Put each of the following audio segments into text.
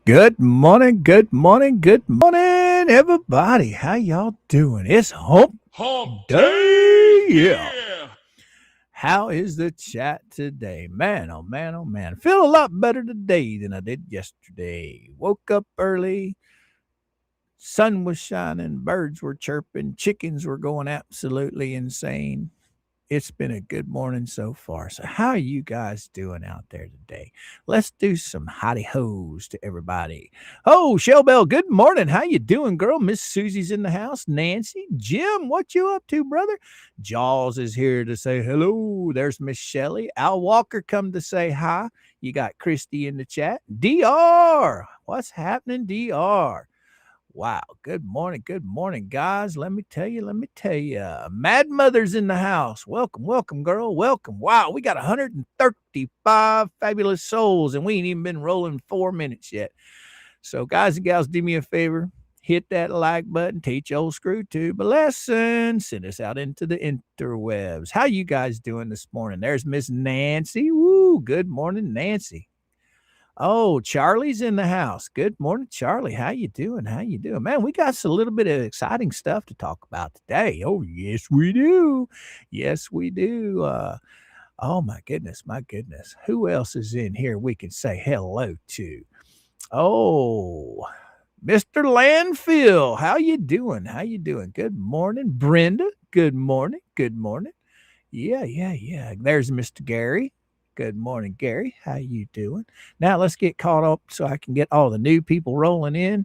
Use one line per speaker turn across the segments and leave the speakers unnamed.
Good morning, good morning, good morning, everybody. How y'all doing? It's hump
Hump
day.
day,
Yeah.
yeah.
How is the chat today? Man, oh man, oh man. Feel a lot better today than I did yesterday. Woke up early. Sun was shining, birds were chirping, chickens were going absolutely insane. It's been a good morning so far. So, how are you guys doing out there today? Let's do some hotty hoes to everybody. Oh, Shellbell, good morning. How you doing, girl? Miss Susie's in the house. Nancy, Jim, what you up to, brother? Jaws is here to say hello. There's Miss Shelley. Al Walker come to say hi. You got Christy in the chat. DR, what's happening, DR? Wow. Good morning, guys. Let me tell you. Mad Mother's in the house. Welcome, girl. Welcome. Wow, we got 135 fabulous souls, and we ain't even been rolling 4 minutes yet. So, guys and gals, do me a favor. Hit that like button. Teach old screw tube a lesson. Send us out into the interwebs. How you guys doing this morning? There's Miss Nancy. Woo. Good morning, Nancy. Oh, Charlie's in the house. Good morning, Charlie. How you doing? How you doing? Man, we got a little bit of exciting stuff to talk about today. Oh, yes, we do. Yes, we do. Oh my goodness, my goodness. Who else is in here we can say hello to? Oh, Mr. Landfill. How you doing? How you doing? Good morning, Brenda. Good morning. Good morning. Yeah. There's Mr. Gary. Good morning, Gary. How you doing? Now let's get caught up so I can get all the new people rolling in.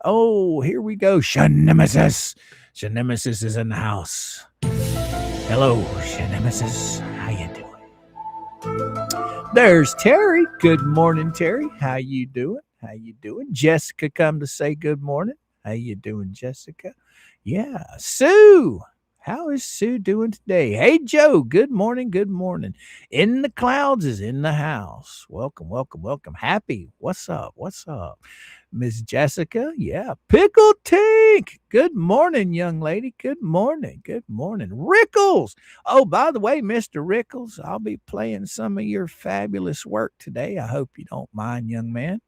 Oh, here we go. Shanemesis. Shanemesis is in the house. Hello, Shanemesis. How you doing? There's Terry. Good morning, Terry. How you doing? How you doing? Jessica come to say good morning. How you doing, Jessica? Yeah. Sue. How is Sue doing today? Hey, Joe. Good morning. Good morning. In the clouds is in the house. Welcome. Happy. What's up? What's up? Miss Jessica. Yeah. Pickle Tink. Good morning, young lady. Good morning. Good morning. Rickles. Oh, by the way, Mr. Rickles, I'll be playing some of your fabulous work today. I hope you don't mind, young man.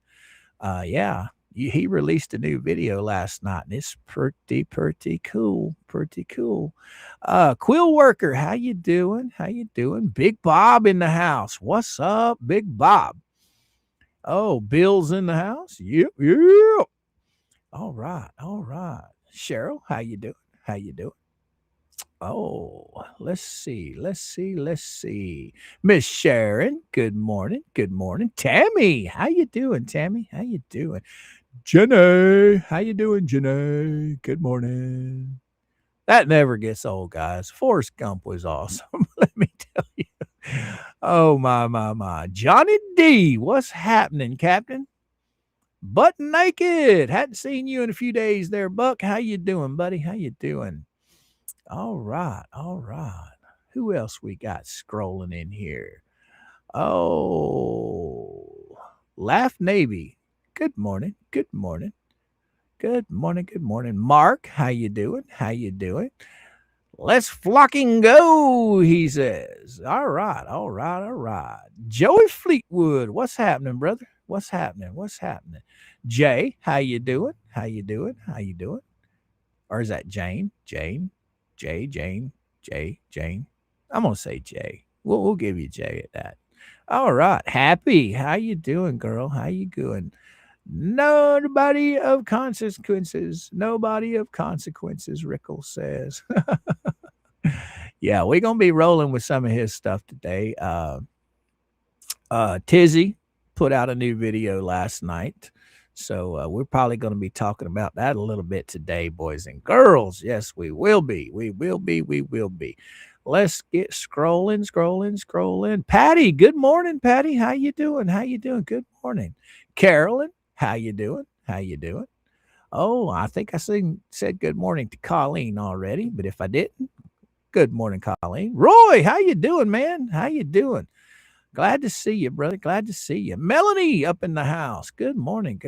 Yeah, he released a new video last night, and it's pretty cool, pretty cool. Quill Worker, how you doing? How you doing? Big Bob in the house. What's up, Big Bob? Oh, Bill's in the house. Yep. All right. Cheryl, how you doing? How you doing? Oh, let's see. Miss Sharon, good morning. Good morning. Tammy, how you doing, Tammy? How you doing? Jenny, how you doing, Jenny? Good morning. That never gets old, guys. Forrest Gump was awesome. Let me tell you. Oh my. Johnny D, what's happening, Captain? Butt naked. Hadn't seen you in a few days there, Buck. How you doing, buddy? How you doing? All right. Who else we got scrolling in here? Oh, Laugh Navy. Good morning. Good morning. Good morning. Good morning. Mark, how you doing? How you doing? Let's flocking go, he says. All right. Joey Fleetwood, what's happening, brother? What's happening? Jay, how you doing? How you doing? Or is that Jane? Jane? Jane. I'm gonna say Jay. We'll give you Jay at that. All right. Happy. How you doing, girl? How you doing? Nobody of consequences. Nobody of consequences, Rickles says. Yeah, we're gonna be rolling with some of his stuff today. Tizzy put out a new video last night. So we're probably going to be talking about that a little bit today, boys and girls. Yes, we will be. We will be. Let's get scrolling. Patty, good morning, Patty. How you doing? Good morning. Carolyn, how you doing? Oh, I think I said good morning to Colleen already, but if I didn't, good morning, Colleen. Roy, how you doing, man? How you doing? Glad to see you, brother. Glad to see you. Melanie up in the house. Good morning.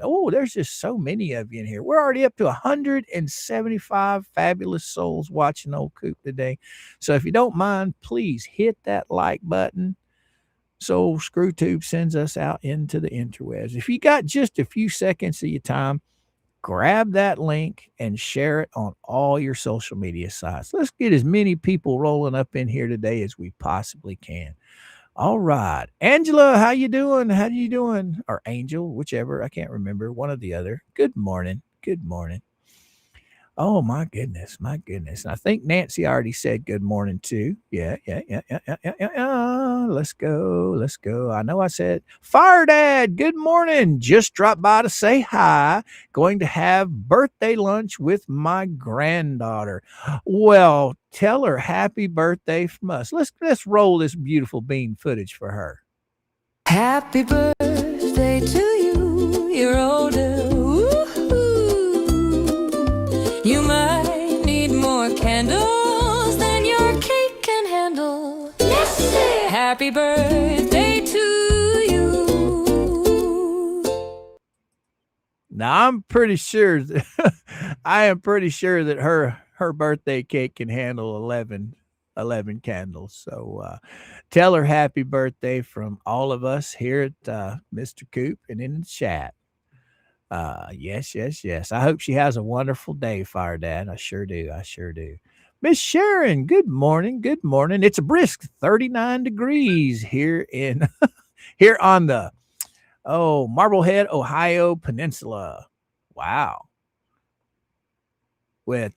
Oh, there's just so many of you in here. We're already up to 175 fabulous souls watching Old Coop today. So if you don't mind, please hit that like button. old ScrewTube sends us out into the interwebs. If you got just a few seconds of your time, grab that link and share it on all your social media sites. Let's get as many people rolling up in here today as we possibly can. All right. Angela, how you doing? How you doing? Or Angel, whichever. I can't remember. One or the other. Good morning. Good morning. Oh, my goodness. My goodness. I think Nancy already said good morning, too. Yeah. Let's go. Let's go. I know I said, Fire Dad, good morning. Just dropped by to say hi. Going to have birthday lunch with my granddaughter. Well, tell her happy birthday from us. Let's roll this beautiful bean footage for her.
Happy birthday to you. You're older. You might need more candles than your cake can handle. Let's say happy birthday to you.
Now I'm pretty sure I am pretty sure that her birthday cake can handle 11 candles. So tell her happy birthday from all of us here at Mr. Coop and in the chat. Yes. I hope she has a wonderful day, Fire Dad. I sure do. Miss Sharon, good morning. Good morning. It's a brisk 39 degrees here in here on the Marblehead, Ohio Peninsula. Wow. With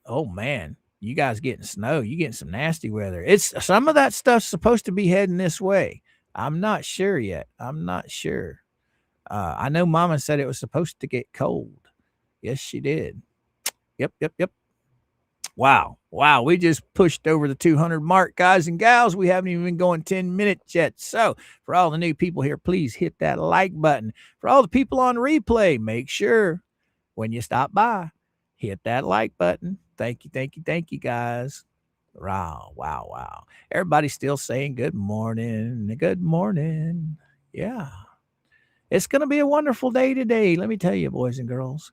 man, you guys getting snow. You getting some nasty weather. It's some of that stuff's supposed to be heading this way. I'm not sure yet. I'm not sure. I know Mama said it was supposed to get cold. Yes, she did. Yep. Wow. We just pushed over the 200 mark, guys and gals. We haven't even been going 10 minutes yet. So for all the new people here, please hit that like button. For all the people on replay, make sure when you stop by, hit that like button. Thank you, guys. Wow. Everybody's still saying good morning. Good morning. Yeah. It's going to be a wonderful day today. Let me tell you, boys and girls.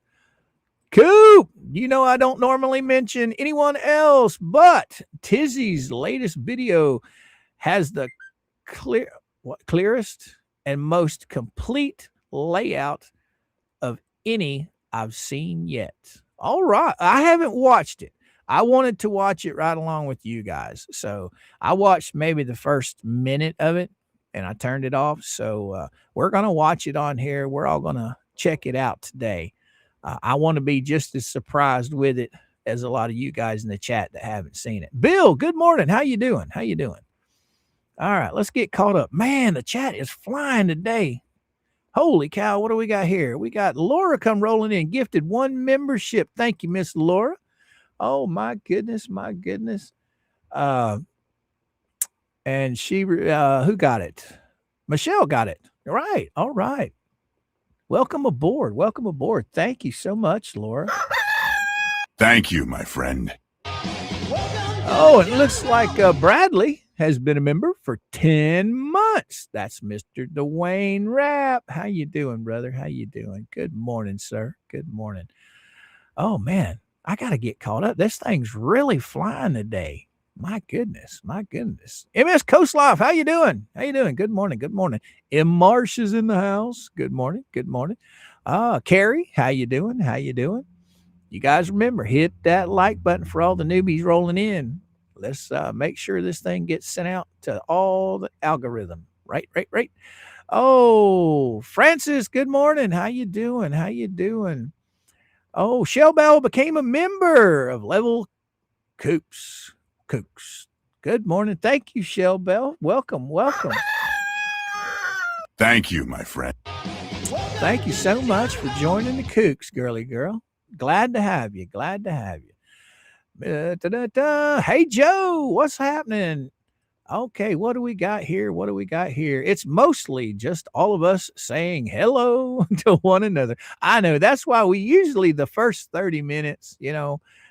Coop, I don't normally mention anyone else, but Tizzy's latest video has the clearest and most complete layout of any I've seen yet. All right. I haven't watched it. I wanted to watch it right along with you guys. So I watched maybe the first minute of it and I turned it off. So we're going to watch it on here. We're all going to check it out today. I want to be just as surprised with it as a lot of you guys in the chat that haven't seen it. Bill, good morning. How you doing? All right, let's get caught up. Man, the chat is flying today. Holy cow, what do we got here? We got Laura come rolling in, gifted 1 membership. Thank you, Miss Laura. Oh, my goodness. And she, who got it? Michelle got it. Right. All right. Welcome aboard. Thank you so much, Laura.
Thank you, my friend.
Oh, it looks like Bradley has been a member for 10 months. That's Mr. Dwayne Rapp. How you doing, brother? How you doing? Good morning, sir. Good morning. Oh, man, I got to get caught up. This thing's really flying today. My goodness. MS Coast Life, how you doing? Good morning. M. Marsh is in the house. Good morning. Carrie, how you doing? You guys remember, hit that like button for all the newbies rolling in. Let's make sure this thing gets sent out to all the algorithm. Right. Oh, Francis, good morning. How you doing? Oh, Shell Bell became a member of Level Coops. Good morning. Thank you, Shell Bell. Welcome.
Thank you, my friend.
Thank you so much for joining the Kooks, girly girl. Glad to have you. Hey, Joe, what's happening? Okay, what do we got here? It's mostly just all of us saying hello to one another. I know that's why we usually the first 30 minutes,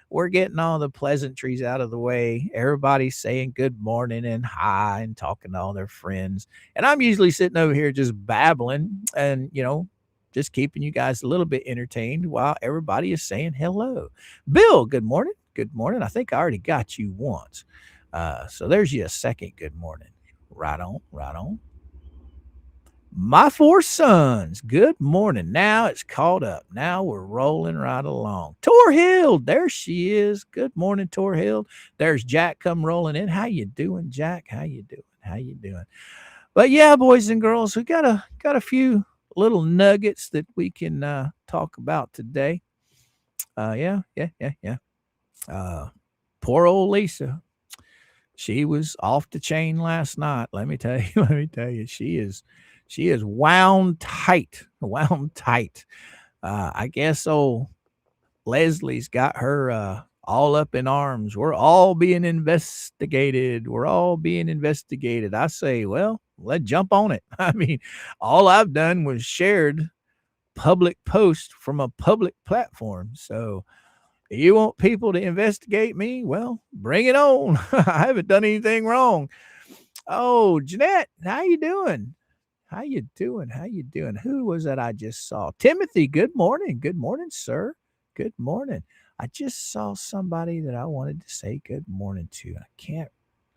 we're getting all the pleasantries out of the way. Everybody's saying good morning and hi and talking to all their friends. And I'm usually sitting over here just babbling and, just keeping you guys a little bit entertained while everybody is saying hello. Bill, good morning. I think I already got you once. So there's you a second good morning. Right on, right on. My four sons, good morning. Now it's caught up. Now we're rolling right along. Torhild, there she is. Good morning, Torhild. There's Jack come rolling in. How you doing, Jack? How you doing? How you doing? But yeah, boys and girls, we got a few little nuggets that we can talk about today. Yeah. Poor old Lisa. She was off the chain last night. Let me tell you, she is wound tight. Wound tight. I guess old Leslie's got her all up in arms. We're all being investigated. We're all being investigated. I say, well, let's jump on it. I mean, all I've done was shared public post from a public platform. So you want people to investigate me? Well, bring it on. I haven't done anything wrong. Oh, Jeanette, how you doing? How you doing? How you doing? Who was that I just saw? Timothy, good morning. Good morning, sir. Good morning. I just saw somebody that I wanted to say good morning to.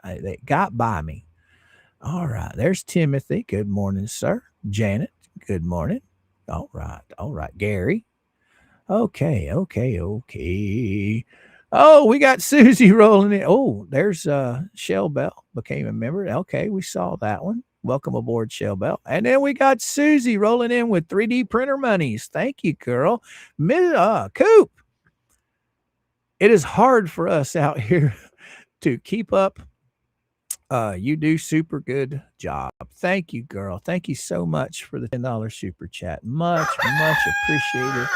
They got by me. All right. There's Timothy. Good morning, sir. Janet, good morning. All right. All right. Gary. Okay. Oh, we got Susie rolling in. Oh, there's Shell Bell became a member. Okay, we saw that one. Welcome aboard, Shell Bell. And then we got Susie rolling in with 3D printer monies. Thank you, girl. Coop. It is hard for us out here to keep up. You do super good job. Thank you, girl. Thank you so much for the $10 super chat. Much appreciated.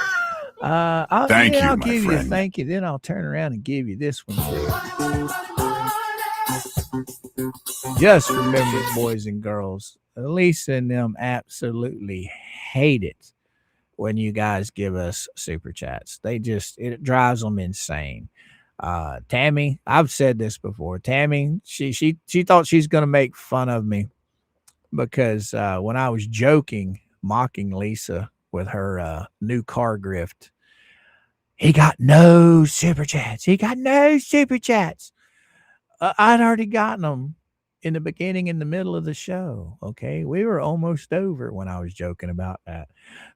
I'll
Thank you,
I'll
my
give
friend.
you a thank you. Then I'll turn around and give you this one too. Just remember, boys and girls, Lisa and them absolutely hate it when you guys give us super chats. It drives them insane. Tammy, I've said this before. Tammy, she thought she's gonna make fun of me because when I was mocking Lisa with her new car grift, he got no super chats. I'd already gotten them in the beginning, in the middle of the show. Okay. We were almost over when I was joking about that.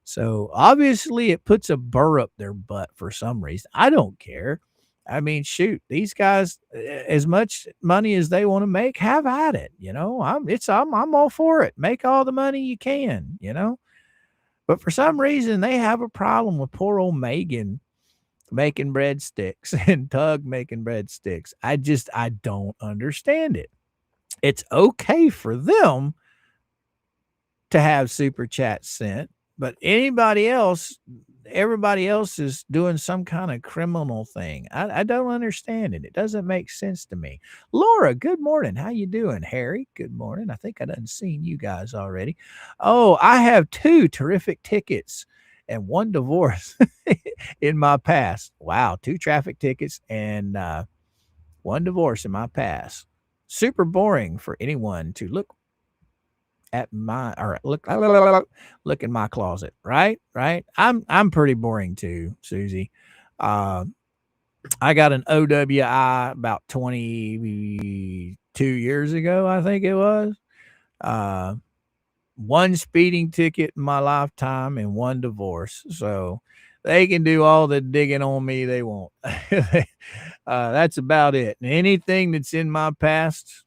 So obviously it puts a burr up their butt for some reason. I don't care. I mean, shoot, these guys, as much money as they want to make, have at it. You know, I'm all for it. Make all the money you can, you know. But for some reason, they have a problem with poor old Megan making breadsticks and Tug making breadsticks. I don't understand it. It's okay for them to have super chats sent, but everybody else is doing some kind of criminal thing. I don't understand it. It doesn't make sense to me. Laura, good morning. How you doing? Harry, good morning. I think I done seen you guys already. Oh, I have 2 terrific tickets and 1 divorce in my past. Wow, 2 traffic tickets and 1 divorce in my past. Super boring for anyone to look at look in my closet, right? I'm pretty boring too, Susie. I got an OWI about 22 years ago, I think it was. 1 speeding ticket in my lifetime and 1 divorce. So they can do all the digging on me they want. That's about it. And anything that's in my past,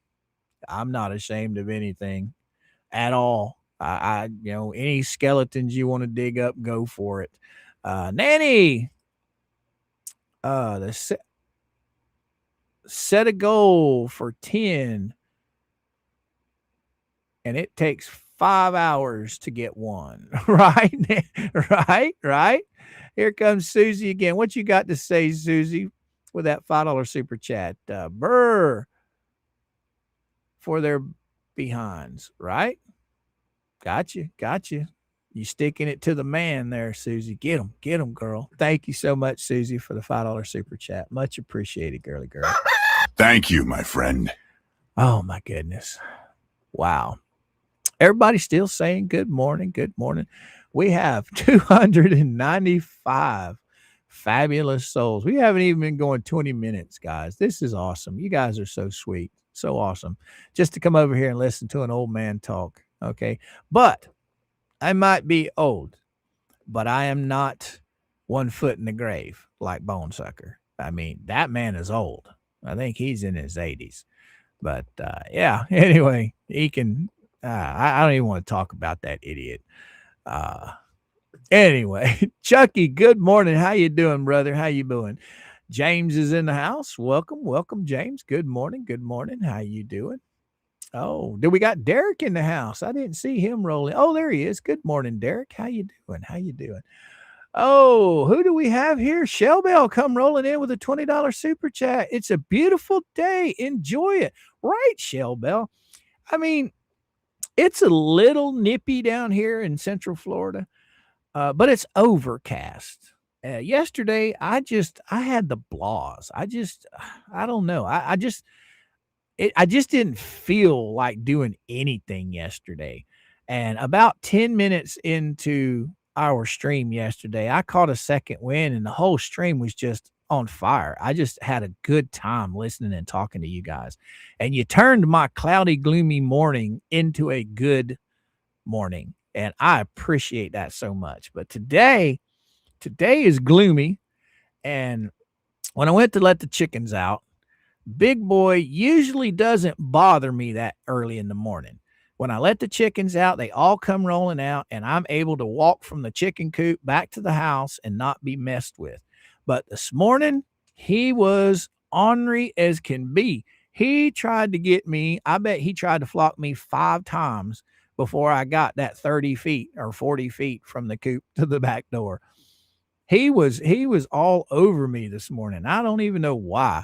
I'm not ashamed of anything at all. Any skeletons you want to dig up, go for it. Nanny, set a goal for 10, and it takes 5 hours to get 1. Right? Right. Here comes Susie again. What you got to say, Susie, with that $5 super chat? Burr for their behinds, right? Gotcha. You sticking it to the man there, Susie. Get him, girl. Thank you so much, Susie, for the $5 super chat. Much appreciated, girly girl.
Thank you, my friend.
Oh my goodness. Wow. Everybody's still saying good morning. Good morning. We have 295 fabulous souls. We haven't even been going 20 minutes, guys. This is awesome. You guys are so sweet. So awesome. Just to come over here and listen to an old man talk. Okay. But I might be old, but I am not 1 foot in the grave like Bone Sucker. I mean, that man is old. I think he's in his 80s. But yeah, anyway, he can. I don't even want to talk about that idiot. Anyway, Chucky, good morning. How you doing, brother? How you doing? James is in the house. Welcome, James. Good morning. How you doing? Oh, we got Derek in the house? I didn't see him rolling. Oh, there he is. Good morning, Derek. How you doing? Oh, who do we have here? Shell Bell come rolling in with a $20 super chat. It's a beautiful day. Enjoy it. Right, Shell Bell. I mean, it's a little nippy down here in Central Florida, but it's overcast. Yesterday, I had the blahs. I don't know. I just didn't feel like doing anything yesterday. And about 10 minutes into our stream yesterday, I caught a second wind and the whole stream was just on fire. I just had a good time listening and talking to you guys. And you turned my cloudy, gloomy morning into a good morning. And I appreciate that so much. But today is gloomy. And when I went to let the chickens out, Big Boy usually doesn't bother me that early in the morning. When I let the chickens out, they all come rolling out, and I'm able to walk from the chicken coop back to the house and not be messed with. But this morning, he was ornery as can be. He tried to get me. I bet he tried to flock me 5 times before I got that 30 feet or 40 feet from the coop to the back door. He was all over me this morning. I don't even know why.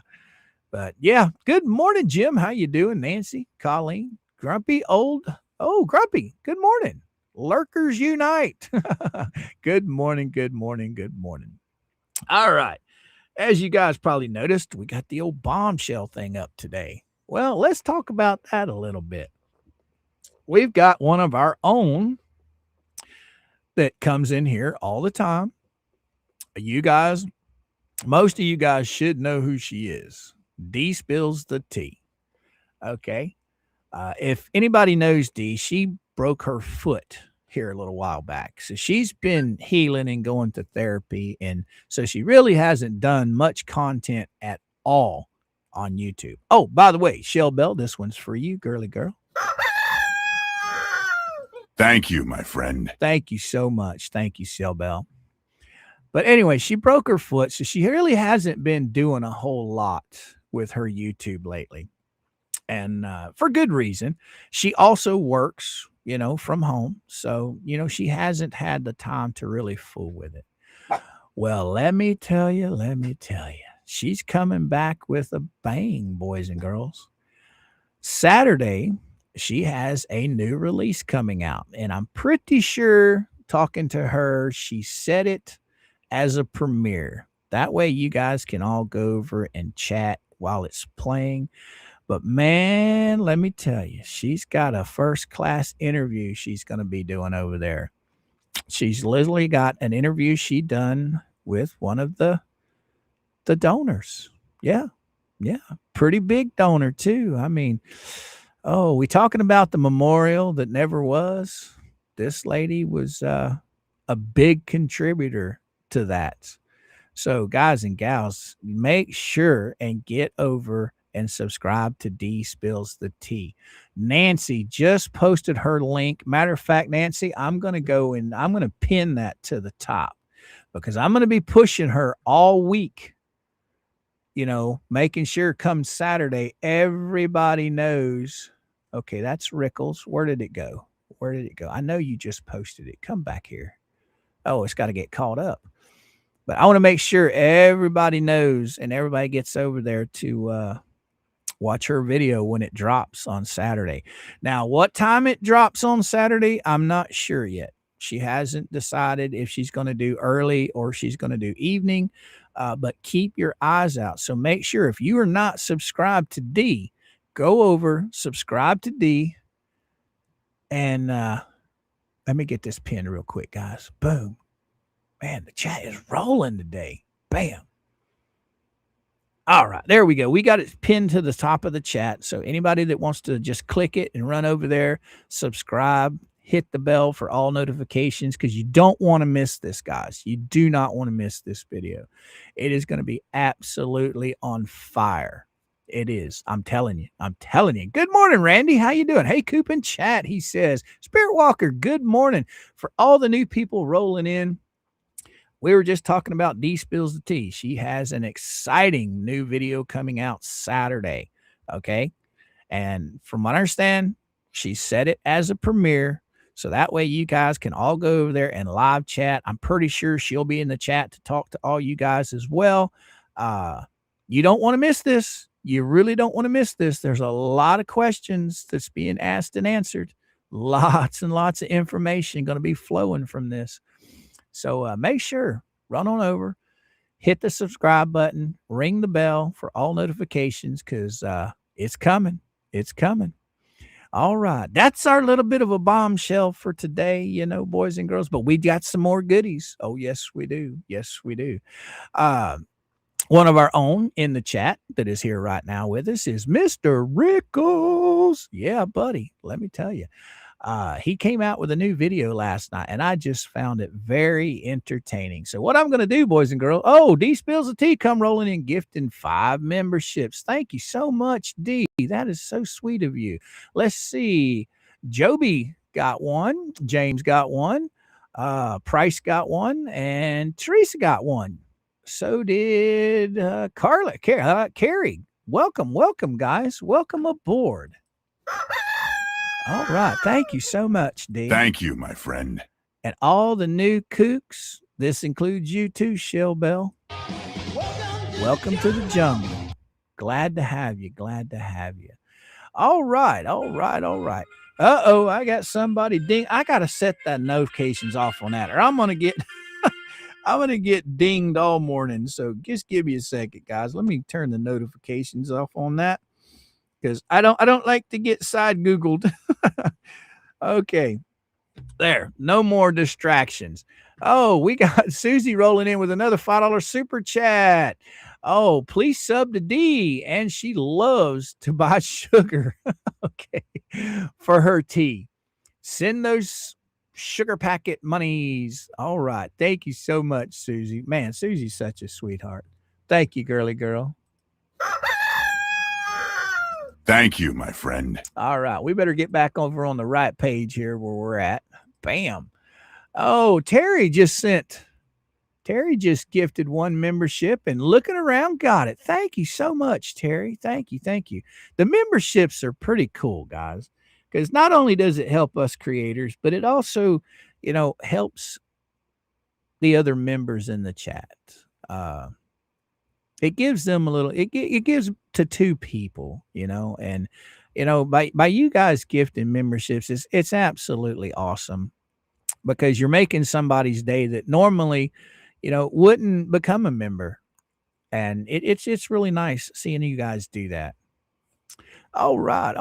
But yeah, good morning, Jim. How you doing? Nancy, Colleen, Grumpy, old. Oh, Grumpy, good morning. Lurkers unite. Good morning. All right. As you guys probably noticed, we got the old bombshell thing up today. Well, let's talk about that a little bit. We've got one of our own that comes in here all the time. You guys, most of you guys should know who she is. D spills the tea. Okay. If anybody knows D, she broke her foot here a little while back. So she's been healing and going to therapy. And so she really hasn't done much content at all on YouTube. Oh, by the way, Shell Bell, this one's for you, girly girl.
Thank you, my friend.
Thank you so much. Thank you, Shell Bell. But anyway, she broke her foot. So she really hasn't been doing a whole lot with her YouTube lately. And for good reason. She also works, from home. So, she hasn't had the time to really fool with it. Well, let me tell you, she's coming back with a bang, boys and girls. Saturday, she has a new release coming out. And I'm pretty sure, talking to her, she said it as a premiere. That way you guys can all go over and chat while it's playing. But man, let me tell you, she's got a first-class interview she's going to be doing over there. She's literally got an interview she done with one of the donors. Yeah. Pretty big donor too. I mean, we talking about the memorial that never was. This lady was a big contributor to that. So guys and gals, make sure and get over and subscribe to D Spills the Tea. Nancy just posted her link. Matter of fact, Nancy, I'm going to go and I'm going to pin that to the top because I'm going to be pushing her all week, making sure come Saturday, everybody knows. Okay, that's Rickles. Where did it go? I know you just posted it. Come back here. Oh, it's got to get caught up. But I want to make sure everybody knows and everybody gets over there to watch her video when it drops on Saturday. Now, what time it drops on Saturday, I'm not sure yet. She hasn't decided if she's going to do early or she's going to do evening, but keep your eyes out. So make sure if you are not subscribed to D, go over, subscribe to D, and let me get this pin real quick, guys. Boom. Man, the chat is rolling today. Bam. All right, there we go. We got it pinned to the top of the chat. So anybody that wants to just click it and run over there, subscribe, hit the bell for all notifications because you don't want to miss this, guys. You do not want to miss this video. It is going to be absolutely on fire. It is. I'm telling you. I'm telling you. Good morning, Randy. How you doing? Hey, Coop in chat. He says, Spirit Walker, good morning. For all the new people rolling in, we were just talking about D Spills the Tea. She has an exciting new video coming out Saturday. Okay. And from what I understand, she set it as a premiere. So that way you guys can all go over there and live chat. I'm pretty sure she'll be in the chat to talk to all you guys as well. You don't want to miss this. You really don't want to miss this. There's a lot of questions that's being asked and answered. Lots and lots of information going to be flowing from this. So make sure, run on over, hit the subscribe button, ring the bell for all notifications because it's coming. It's coming. All right. That's our little bit of a bombshell for today, you know, boys and girls. But we got some more goodies. Oh, yes, we do. Yes, we do. One of our own in the chat that is here right now with us is Mr. Rickles. Yeah, buddy. Let me tell you. He came out with a new video last night, and I just found it very entertaining. So what I'm going to do, boys and girls, D Spills the Tea come rolling in gifting 5 memberships. Thank you so much, D. That is so sweet of you. Let's see. Joby got one. James got one. Price got one. And Teresa got one. So did Carla. Carrie. Welcome, guys. Welcome aboard. All right. Thank you so much, D.
Thank you, my friend.
And all the new kooks. This includes you too, Shell Bell. Welcome to the jungle. Glad to have you. Glad to have you. All right. Uh-oh, I got somebody ding. I got to set that notifications off on that, or I'm going to get I'm going to get dinged all morning. So just give me a second, guys. Let me turn the notifications off on that. Because I don't like to get side Googled. Okay. There. No more distractions. Oh, we got Susie rolling in with another $5 super chat. Oh, please sub to D. And she loves to buy sugar. Okay. For her tea. Send those sugar packet monies. All right. Thank you so much, Susie. Man, Susie's such a sweetheart. Thank you, girly girl.
Thank you, my friend.
All right. We better get back over on the right page here where we're at. Bam. Oh, Terry just gifted 1 membership and looking around got it. Thank you so much, Terry. Thank you. The memberships are pretty cool, guys, because not only does it help us creators, but it also, helps the other members in the chat. It gives them a little, it gives to 2 people, and, by you guys gifting memberships, it's absolutely awesome because you're making somebody's day that normally, wouldn't become a member. And it's really nice seeing you guys do that. All right.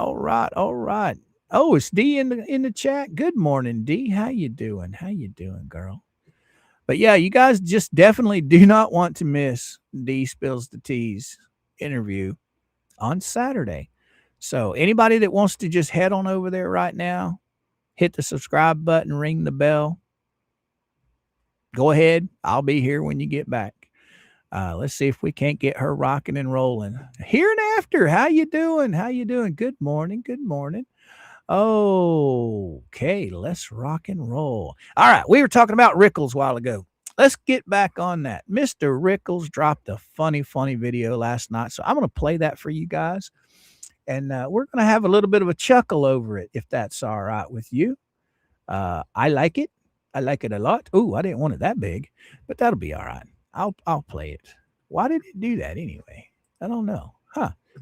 Oh, it's D in the chat. Good morning, D. How you doing? Girl? But yeah, you guys just definitely do not want to miss D Spills the Tea's interview on Saturday. So anybody that wants to just head on over there right now, hit the subscribe button, ring the bell. Go ahead. I'll be here when you get back. Let's see if we can't get her rocking and rolling. Here and after, how you doing? Good morning. Okay, let's rock and roll. All right, we were talking about Rickles a while ago. Let's get back on that. Mr. Rickles dropped a funny video last night, so I'm going to play that for you guys, and we're going to have a little bit of a chuckle over it, if that's all right with you. I like it. I like it a lot. Ooh, I didn't want it that big, but that'll be all right. I'll play it. Why did it do that anyway? I don't know.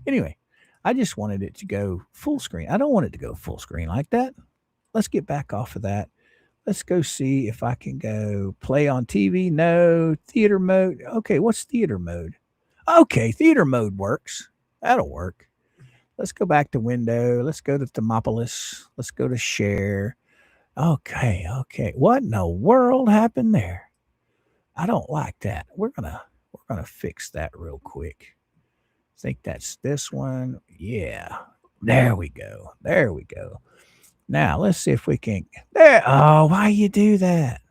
Anyway. I just wanted it to go full screen. I don't want it to go full screen like that. Let's get back off of that. Let's go see if I can go play on TV. No, theater mode. Okay, what's theater mode? Okay, theater mode works. That'll work. Let's go back to window. Let's go to Thermopolis. Let's go to share. Okay. What in the world happened there? I don't like that. We're gonna fix that real quick. think that's this one. Yeah. There we go. There we go. Now let's see if we can. There. Oh, why you do that?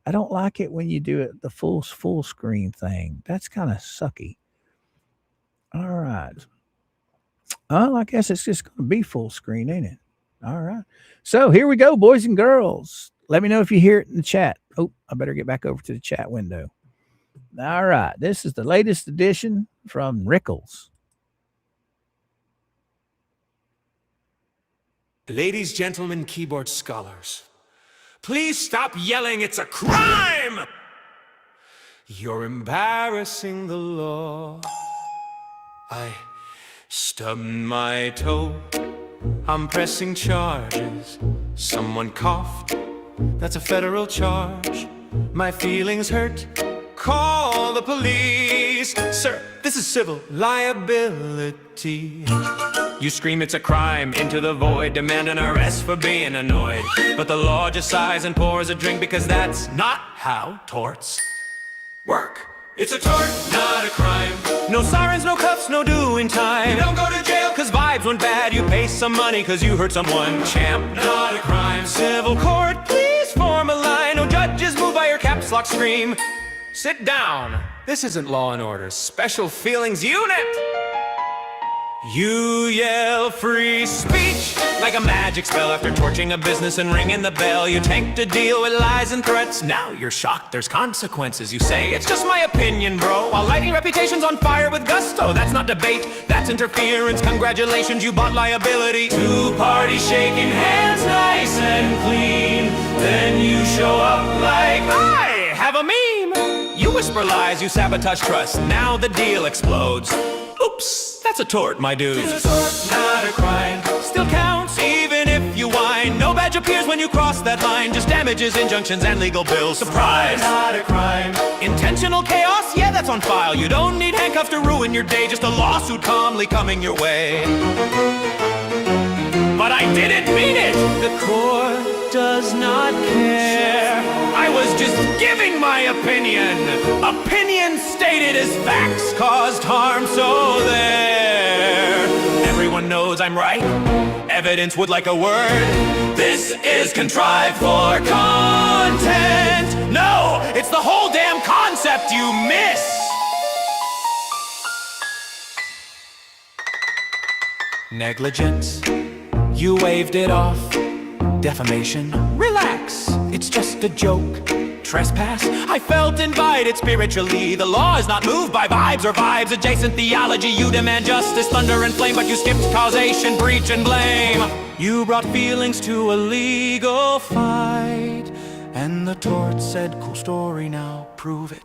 I don't like it when you do it the full screen thing. That's kind of sucky. All right. Oh, I guess it's just going to be full screen, ain't it? All right. So here we go, boys and girls. Let me know if you hear it in the chat. Oh, I better get back over to the chat window. All right. This is the latest edition from Rickles.
Ladies, gentlemen, keyboard scholars, please stop yelling, it's a crime! You're embarrassing the law. I stubbed my toe, I'm pressing charges. Someone coughed, that's a federal charge. My feelings hurt, call the police. Sir, this is civil liability. You scream it's a crime into the void, demand an arrest for being annoyed. But the law just sighs and pours a drink because that's not how torts work. It's a tort, not a crime. No sirens, no cuffs, no doing time. You don't go to jail cause vibes went bad. You pay some money cause you hurt someone. Champ, not a crime. Civil court, please form a line. No judges move by your caps lock scream. Sit down. This isn't Law and Order Special Feelings Unit. You yell free speech like a magic spell after torching a business and ringing the bell. You tank to deal with lies and threats. Now you're shocked there's consequences. You say, it's just my opinion, bro, while lighting reputations on fire with gusto. That's not debate, that's interference. Congratulations, you bought liability. Two parties shaking hands nice and clean. Then you show up like, I have a meme. You whisper lies, you sabotage trust. Now the deal explodes. Oops, that's a tort, my dude. It's a tort, not a crime. Still counts, even if you whine. No badge appears when you cross that line. Just damages, injunctions, and legal bills. Surprise, not a crime. Intentional chaos, yeah, that's on file. You don't need handcuffs to ruin your day. Just a lawsuit calmly coming your way. But I didn't mean it. The court does not care. I was just giving my opinion. Opinion stated as facts caused harm, so there. Everyone knows I'm right. Evidence would like a word. This is contrived for content. No, it's the whole damn concept you miss. Negligence. You waved it off. Defamation. Relax, it's just a joke. Trespass, I felt invited spiritually. The law is not moved by vibes or vibes adjacent theology. You demand justice, thunder and flame, but you skipped causation, breach and blame. You brought feelings to a legal fight, and the tort said, cool story, now prove it.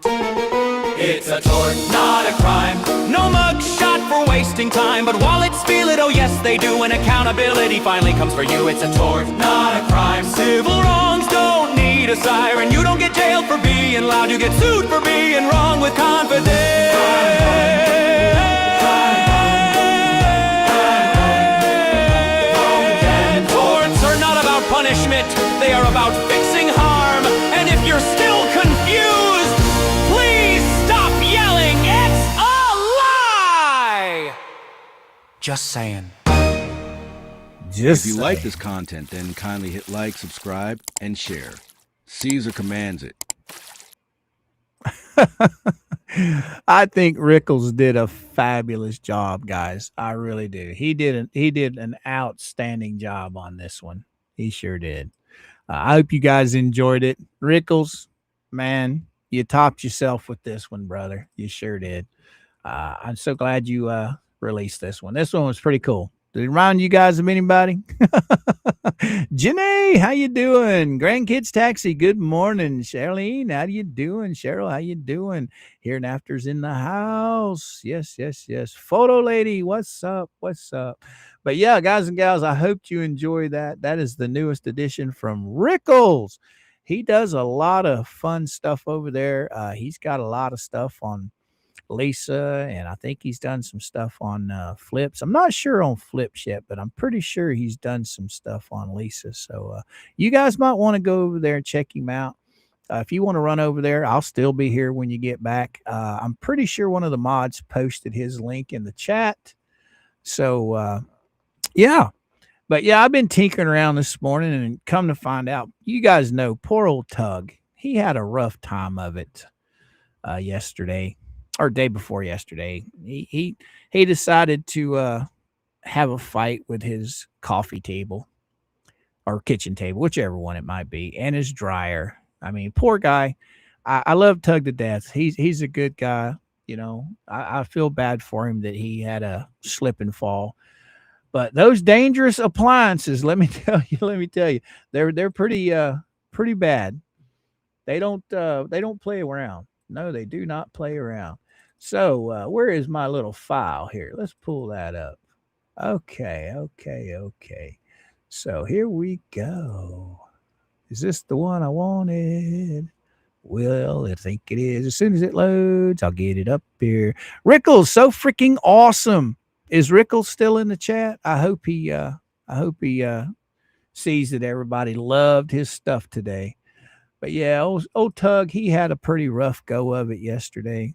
It's a tort, not a crime. No mug shot for wasting time, but wallets feel it, oh yes they do. When accountability finally comes for you, it's a tort, not a crime. Civil wrongs don't need a siren. You don't get jailed for being loud, you get sued for being wrong with confidence. Torts are not about punishment, they are about fixing harm. And if you're still confused, please stop yelling, it's a lie! Just saying.
Just
if you like this content, then kindly hit like, subscribe, and share. Caesar commands it.
I think Rickles did a fabulous job, guys. I really do. He did an outstanding job on this one. He sure did. I hope you guys enjoyed it. Rickles, man, you topped yourself with this one, brother. You sure did. I'm so glad you released this one. This one was pretty cool. Did it remind you guys of anybody? Janae, how you doing? Grandkids Taxi, good morning. Charlene, how you doing? Cheryl, how you doing? Here and After's in the house. Yes. Photo Lady, what's up? But yeah, guys and gals, I hope you enjoy that. That is the newest edition from Rickles. He does a lot of fun stuff over there. He's got a lot of stuff on Lisa, and I think he's done some stuff on flips. I'm not sure on flips yet, but I'm pretty sure he's done some stuff on Lisa. So you guys might want to go over there and check him out. If you want to run over there, I'll still be here when you get back. I'm pretty sure one of the mods posted his link in the chat. So, yeah. But yeah, I've been tinkering around this morning and come to find out, you guys know poor old Tug. He had a rough time of it yesterday or day before yesterday. He decided to have a fight with his coffee table or kitchen table, whichever one it might be, and his dryer. I mean, poor guy. I love Tug to death. He's a good guy. You know, I feel bad for him that he had a slip and fall. But those dangerous appliances, let me tell you, they're pretty bad. They don't play around. No, they do not play around. So where is my little file here? Let's pull that up. Okay. So here we go. Is this the one I wanted? Well, I think it is. As soon as it loads, I'll get it up here. Rickles, so freaking awesome. Is Rickles still in the chat? I hope he sees that everybody loved his stuff today. But yeah, old Tug, he had a pretty rough go of it yesterday.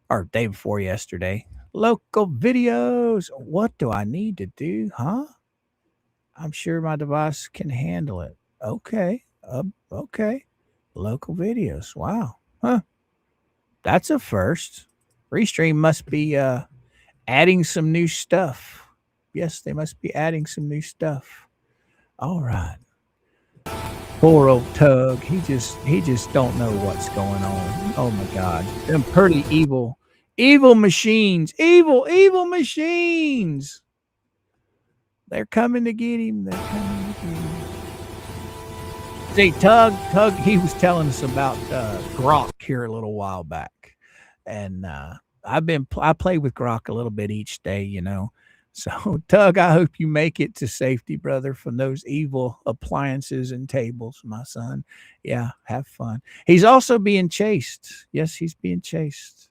Or day before yesterday. Local videos. What do I need to do? Huh? I'm sure my device can handle it. Okay. Okay. Local videos. Wow. Huh. That's a first. Restream must be adding some new stuff. Yes, they must be adding some new stuff. All right. Poor old Tug. He just don't know what's going on. Oh my God. Them pretty evil machines. Evil machines. They're coming to get him. See, Tug, he was telling us about Grok here a little while back. And I play with Grok a little bit each day, you know. So, Tug, I hope you make it to safety, brother, from those evil appliances and tables, my son. Yeah, have fun. He's also being chased. Yes, he's being chased.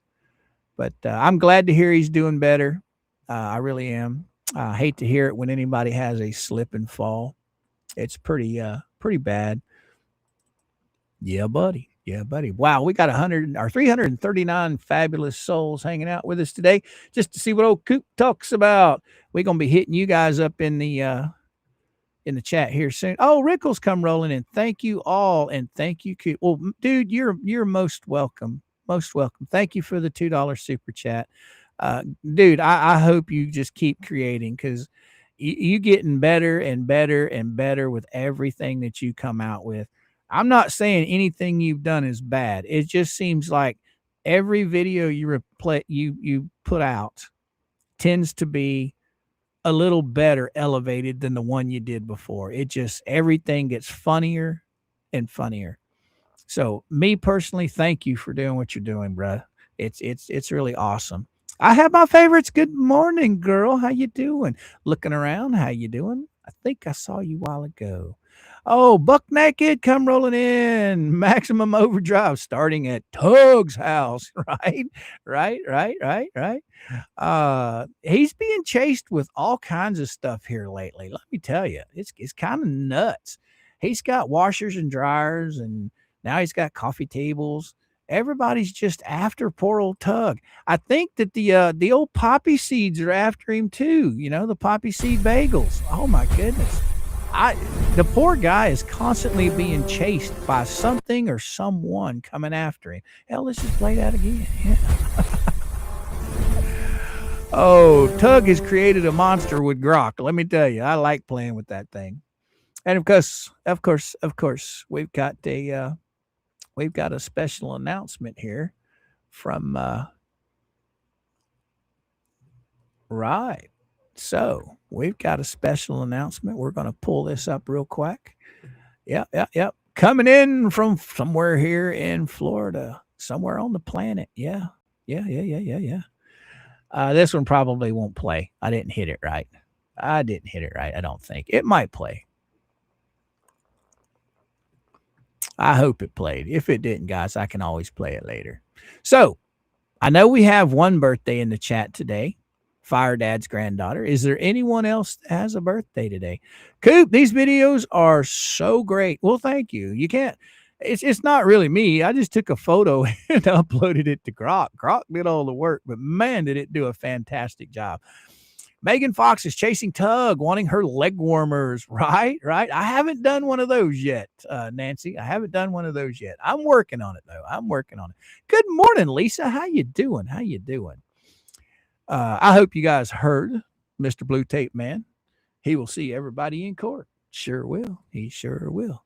But I'm glad to hear he's doing better. I really am. I hate to hear it when anybody has a slip and fall. It's pretty bad. Yeah, buddy. Yeah, buddy. Wow, we got 339 fabulous souls hanging out with us today just to see what old Coop talks about. We're gonna be hitting you guys up in the chat here soon. Oh, Rickles come rolling in. Thank you all, and thank you, Coop. Well, dude, you're most welcome. Most welcome. Thank you for the $2 super chat. Dude, I hope you just keep creating because you getting better and better and better with everything that you come out with. I'm not saying anything you've done is bad. It just seems like every video you put out tends to be a little better elevated than the one you did before. It just everything gets funnier and funnier. So me personally, thank you for doing what you're doing, bruh. It's really awesome. I have my favorites. Good morning, girl. How you doing? Looking around. How you doing? I think I saw you a while ago. Oh, Buck Naked, come rolling in. Maximum Overdrive starting at Tug's house, right? He's being chased with all kinds of stuff here lately. Let me tell you, it's kind of nuts. He's got washers and dryers, and now he's got coffee tables. Everybody's just after poor old Tug. I think that the old poppy seeds are after him too. You know, the poppy seed bagels. Oh my goodness. The poor guy is constantly being chased by something or someone coming after him. Hell, let's just play that again. Yeah. Oh, Tug has created a monster with Grok. Let me tell you, I like playing with that thing. And of course, we've got a special announcement here from right. So we've got a special announcement. We're going to pull this up real quick. Yep. Coming in from somewhere here in Florida, somewhere on the planet. Yeah. This one probably won't play. I didn't hit it right. I don't think. It might play. I hope it played. If it didn't, guys, I can always play it later. So I know we have one birthday in the chat today. Fire Dad's granddaughter. Is there anyone else that has a birthday today? Coop, these videos are so great. Well, thank you. You can't It's not really me. I just took a photo and uploaded it to Grok. Grok did all the work, but man, did it do a fantastic job. Megan Fox is chasing Tug, wanting her leg warmers. Right. I haven't done one of those yet, Nancy. I haven't done one of those yet. I'm working on it, though. I'm working on it. Good morning, Lisa. How you doing? I hope you guys heard Mr. Blue Tape Man. He will see everybody in court. Sure will. He sure will.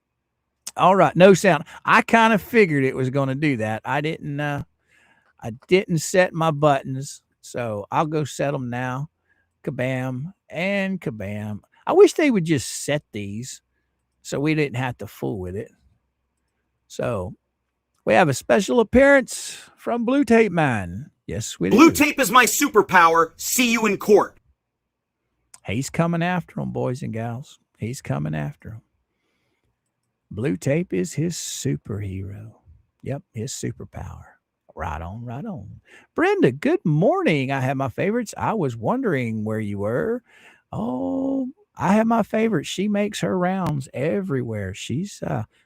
All right. No sound. I kind of figured it was going to do that. I didn't set my buttons, so I'll go set them now. Kabam and kabam. I wish they would just set these so we didn't have to fool with it. So we have a special appearance from Blue Tape Man. Yes, we do.
Blue Tape is my superpower. See you in court.
He's coming after them, boys and gals. He's coming after them. Blue Tape is his superhero. Yep, his superpower. Right on. Brenda, good morning. I have my favorites. I was wondering where you were. Oh, I have my favorites. She makes her rounds everywhere.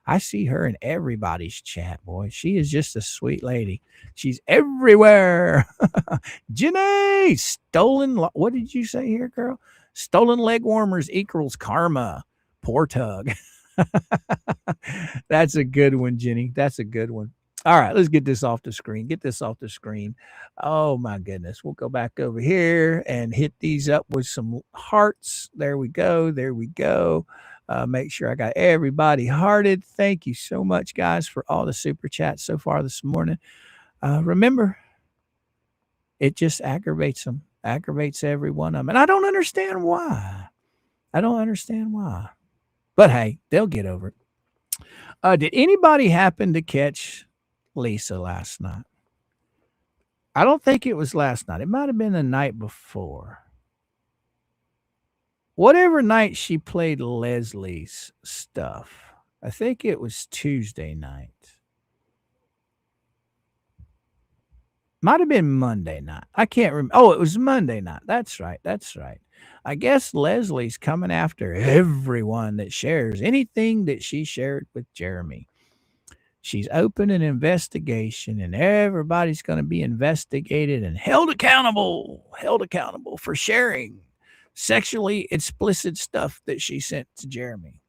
I see her in everybody's chat, boy. She is just a sweet lady. She's everywhere. Jenny, what did you say here, girl? Stolen leg warmers equals karma. Poor Tug. That's a good one, Jenny. That's a good one. All right, let's get this off the screen. Oh, my goodness. We'll go back over here and hit these up with some hearts. There we go. Make sure I got everybody hearted. Thank you so much, guys, for all the super chats so far this morning. Remember, it just aggravates every one of them. And I don't understand why. But, hey, they'll get over it. Did anybody happen to catch Lisa last night? I don't think it was last night. It might have been the night before. Whatever night she played Leslie's stuff. I think it was Tuesday night. Might have been Monday night. I can't remember. Oh, it was Monday night. That's right. I guess Leslie's coming after everyone that shares anything that she shared with Jeremy. She's opened an investigation, and everybody's going to be investigated and held accountable for sharing sexually explicit stuff that she sent to Jeremy.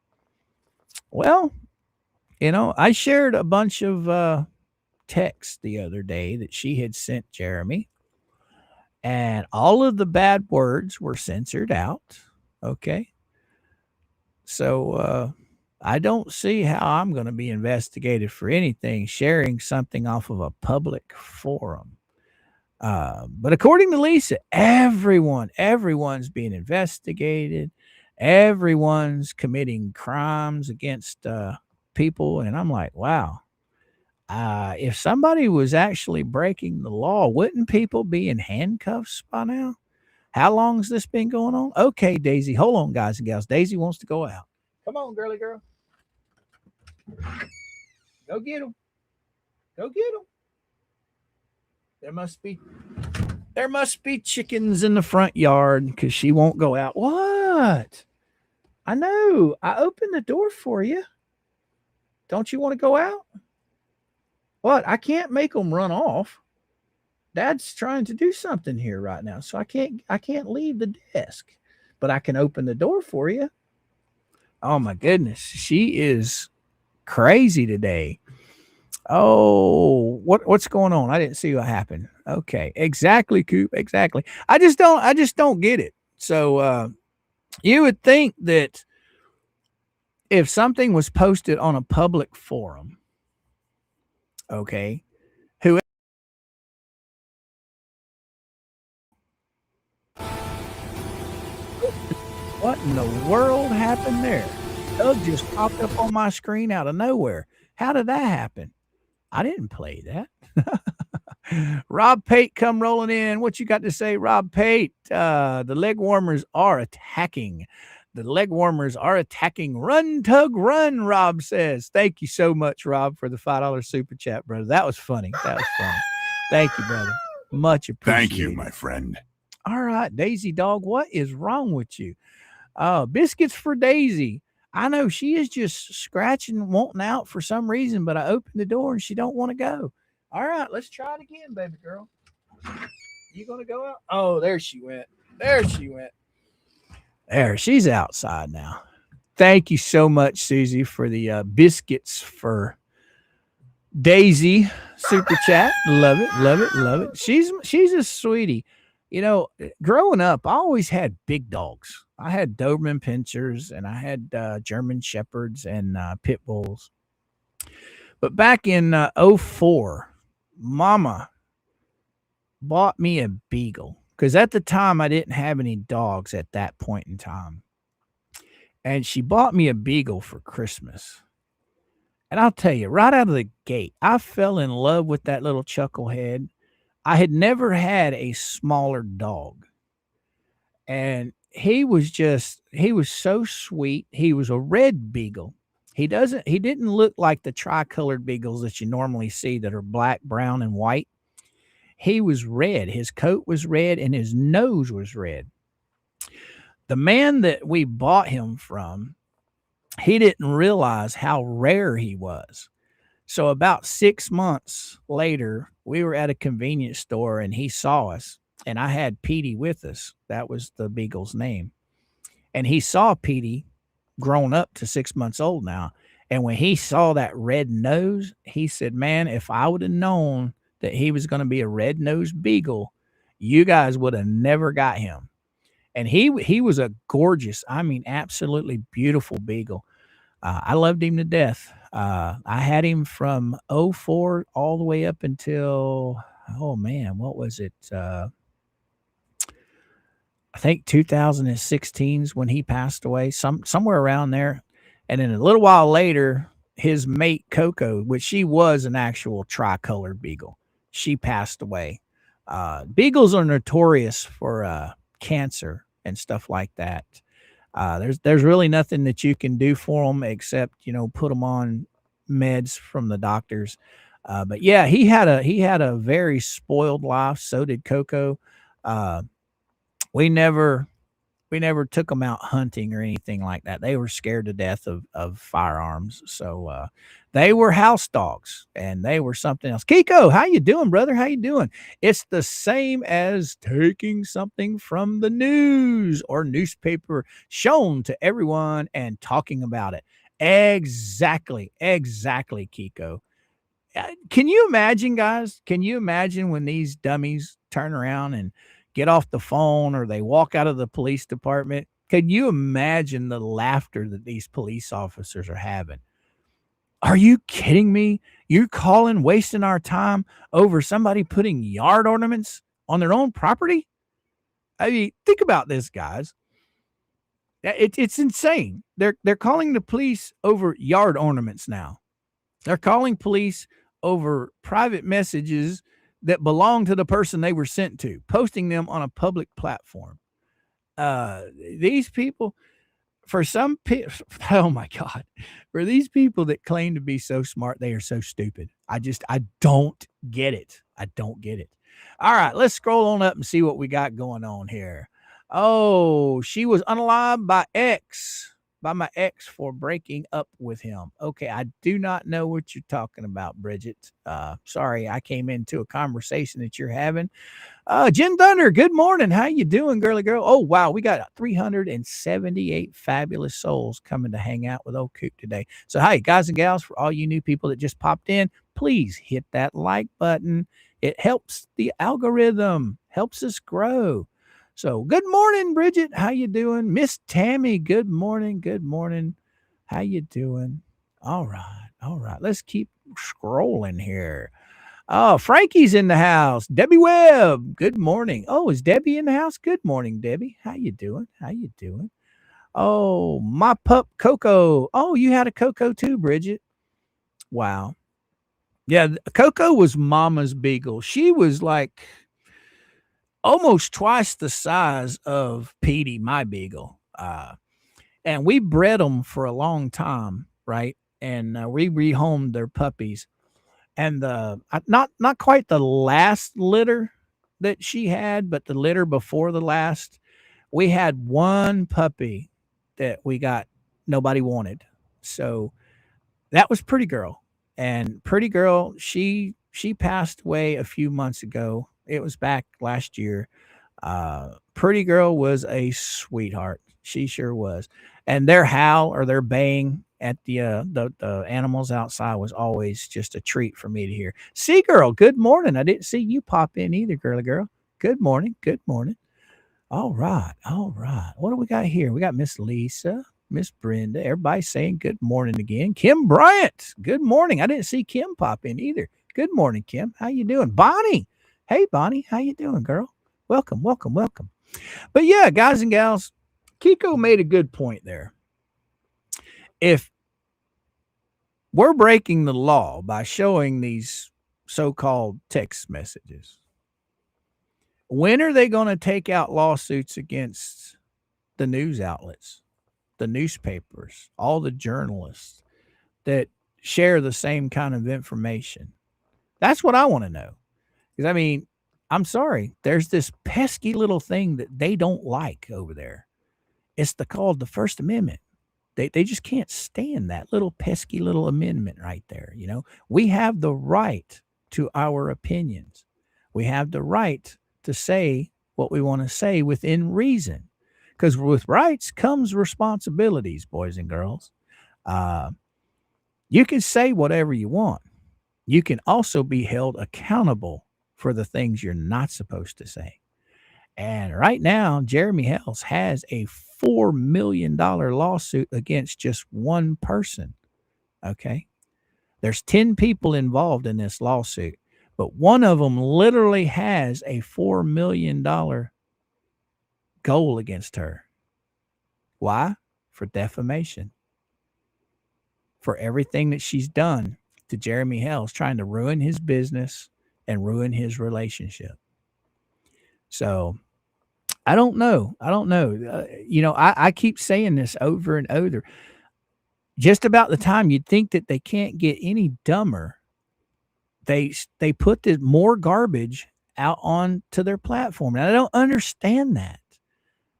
Well, I shared a bunch of texts the other day that she had sent Jeremy, and all of the bad words were censored out. Okay. So, I don't see how I'm going to be investigated for anything sharing something off of a public forum. But according to Lisa, everyone's being investigated. Everyone's committing crimes against people. And I'm like, wow. If somebody was actually breaking the law, wouldn't people be in handcuffs by now? How long has this been going on? Okay, Daisy. Hold on, guys and gals. Daisy wants to go out. Come on, girly girl. Go get him. There must be chickens in the front yard because she won't go out. What? I know. I opened the door for you. Don't you want to go out? What? I can't make them run off. Dad's trying to do something here right now, so I can't leave the desk, but I can open the door for you. Oh my goodness, she is crazy today. Oh, what's going on? I didn't see what happened. Okay, exactly, Coop. Exactly. I just don't get it. So you would think that if something was posted on a public forum, okay, what in the world happened there? Doug just popped up on my screen out of nowhere. How did that happen? I didn't play that. Rob Pate come rolling in. What you got to say, Rob Pate? The leg warmers are attacking. Run, Tug, run, Rob says. Thank you so much, Rob, for the $5 super chat, brother. That was funny. Thank you, brother. Much appreciated.
Thank you, my friend.
All right, Daisy Dog, what is wrong with you? Biscuits for Daisy. I know she is just scratching, wanting out for some reason, but I opened the door and she don't want to go. All right, let's try it again, baby girl. You gonna go out? Oh, there she went. There she went. There, she's outside now. Thank you so much, Susie, for the biscuits for Daisy super chat. Love it, love it, love it. She's a sweetie. You know, growing up, I always had big dogs. I had Doberman Pinschers and I had German Shepherds and Pit Bulls. But back in 04, Mama bought me a Beagle because at the time I didn't have any dogs at that point in time. And she bought me a Beagle for Christmas. And I'll tell you, right out of the gate, I fell in love with that little chucklehead. I had never had a smaller dog. And he was so sweet. He was a red Beagle. He didn't look like the tricolored Beagles that you normally see that are black, brown, and white. He was red. His coat was red and his nose was red. The man that we bought him from, he didn't realize how rare he was. So about 6 months later, we were at a convenience store and he saw us, and I had Petey with us. That was the Beagle's name. And he saw Petey grown up to 6 months old now. And when he saw that red nose, he said, man, if I would have known that he was going to be a red-nosed Beagle, you guys would have never got him. And he was a gorgeous, I mean, absolutely beautiful Beagle. I loved him to death. I had him from 04 all the way up until, oh man, what was it? I think 2016 is when he passed away, somewhere around there. And then a little while later, his mate Coco, which she was an actual tricolored Beagle, she passed away. Beagles are notorious for cancer and stuff like that. There's really nothing that you can do for them except, you know, put them on meds from the doctors. But yeah, he had a very spoiled life. So did Coco. We never took them out hunting or anything like that. They were scared to death of firearms. So they were house dogs and they were something else. Kiko, how you doing, brother? How you doing? It's the same as taking something from the news or newspaper shown to everyone and talking about it. Exactly, Kiko. Can you imagine, guys? Can you imagine when these dummies turn around and get off the phone or they walk out of the police department? Can you imagine the laughter that these police officers are having? Are you kidding me? You're wasting our time over somebody putting yard ornaments on their own property? I mean, think about this, guys. It's insane. They're calling the police over yard ornaments now. They're calling police over private messages that belong to the person they were sent to, posting them on a public platform. These people, oh my God, for these people that claim to be so smart, they are so stupid. I don't get it. I don't get it. All right, let's scroll on up and see what we got going on here. Oh, she was unalived by my ex for breaking up with him. Okay, I do not know what you're talking about, Bridget. Sorry, I came into a conversation that you're having. Jen Thunder, good morning. How you doing, girly girl? Oh, wow, we got 378 fabulous souls coming to hang out with old Coop today. So, hi, guys and gals, for all you new people that just popped in, please hit that like button. It helps the algorithm, helps us grow. So good morning, Bridget. How you doing? Miss Tammy, good morning. Good morning. How you doing? All right. All right. Let's keep scrolling here. Oh, Frankie's in the house. Debbie Webb, good morning. Oh, is Debbie in the house? Good morning, Debbie. How you doing? How you doing? Oh, my pup Coco. Oh, you had a Coco too, Bridget. Wow. Yeah, Coco was Mama's Beagle. She was like almost twice the size of Petey, my Beagle. And we bred them for a long time, right? And we rehomed their puppies. And not quite the last litter that she had, but the litter before the last, we had one puppy that we got nobody wanted. So that was Pretty Girl. And Pretty Girl, she passed away a few months ago. It was back last year. Pretty Girl was a sweetheart. She sure was. And their howl or their baying at the animals outside was always just a treat for me to hear. See, girl, good morning. I didn't see you pop in either, girly girl. Good morning. Good morning. All right. All right. What do we got here? We got Miss Lisa, Miss Brenda. Everybody saying good morning again. Kim Bryant. Good morning. I didn't see Kim pop in either. Good morning, Kim. How you doing? Bonnie. Hey, Bonnie. How you doing, girl? Welcome, welcome, welcome. But yeah, guys and gals, Piko made a good point there. If we're breaking the law by showing these so-called text messages, when are they going to take out lawsuits against the news outlets, the newspapers, all the journalists that share the same kind of information? That's what I want to know. Because, I mean, I'm sorry, there's this pesky little thing that they don't like over there. It's called the First Amendment. They just can't stand that little pesky little amendment right there. You know, we have the right to our opinions. We have the right to say what we want to say within reason, because with rights comes responsibilities, boys and girls. You can say whatever you want. You can also be held accountable for the things you're not supposed to say. And right now, Jeremy Hells has a $4 million lawsuit against just one person. Okay. There's 10 people involved in this lawsuit, but one of them literally has a $4 million goal against her. Why? For defamation. For everything that she's done to Jeremy Hells, trying to ruin his business and ruin his relationship. So I don't know. I keep saying this over and over. Just about the time you'd think that they can't get any dumber, they put more garbage out onto their platform. And I don't understand that.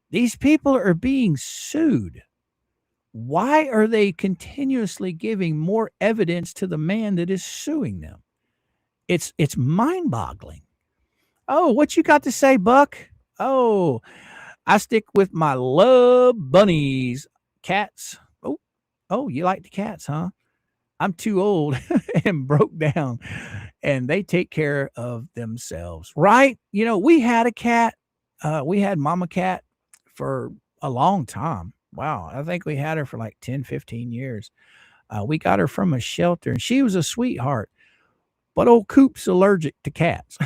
These people are being sued. Why are they continuously giving more evidence to the man that is suing them? It's mind-boggling. Oh, what you got to say, Buck? Oh, I stick with my love bunnies, cats. Oh, you like the cats, huh? I'm too old and broke down, and they take care of themselves, right? You know, we had a cat. We had Mama Cat for a long time. Wow, I think we had her for like 10, 15 years. We got her from a shelter, and she was a sweetheart. But old Coop's allergic to cats.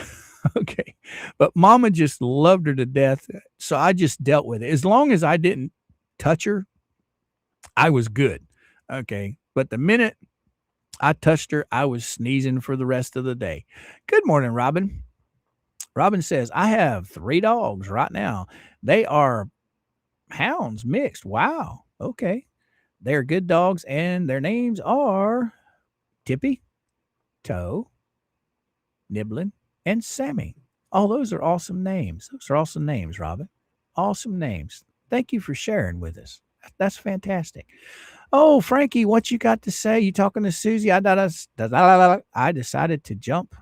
Okay. But Mama just loved her to death. So I just dealt with it. As long as I didn't touch her, I was good. Okay. But the minute I touched her, I was sneezing for the rest of the day. Good morning, Robin. Robin says, I have 3 dogs right now. They are hounds mixed. Wow. Okay. They're good dogs, and their names are Tippy, Toe, Nibbling, and Sammy. Oh, those are awesome names. Those are awesome names, Robin. Awesome names. Thank you for sharing with us. That's fantastic. Oh, Frankie, what you got to say? You talking to Susie? I decided to jump.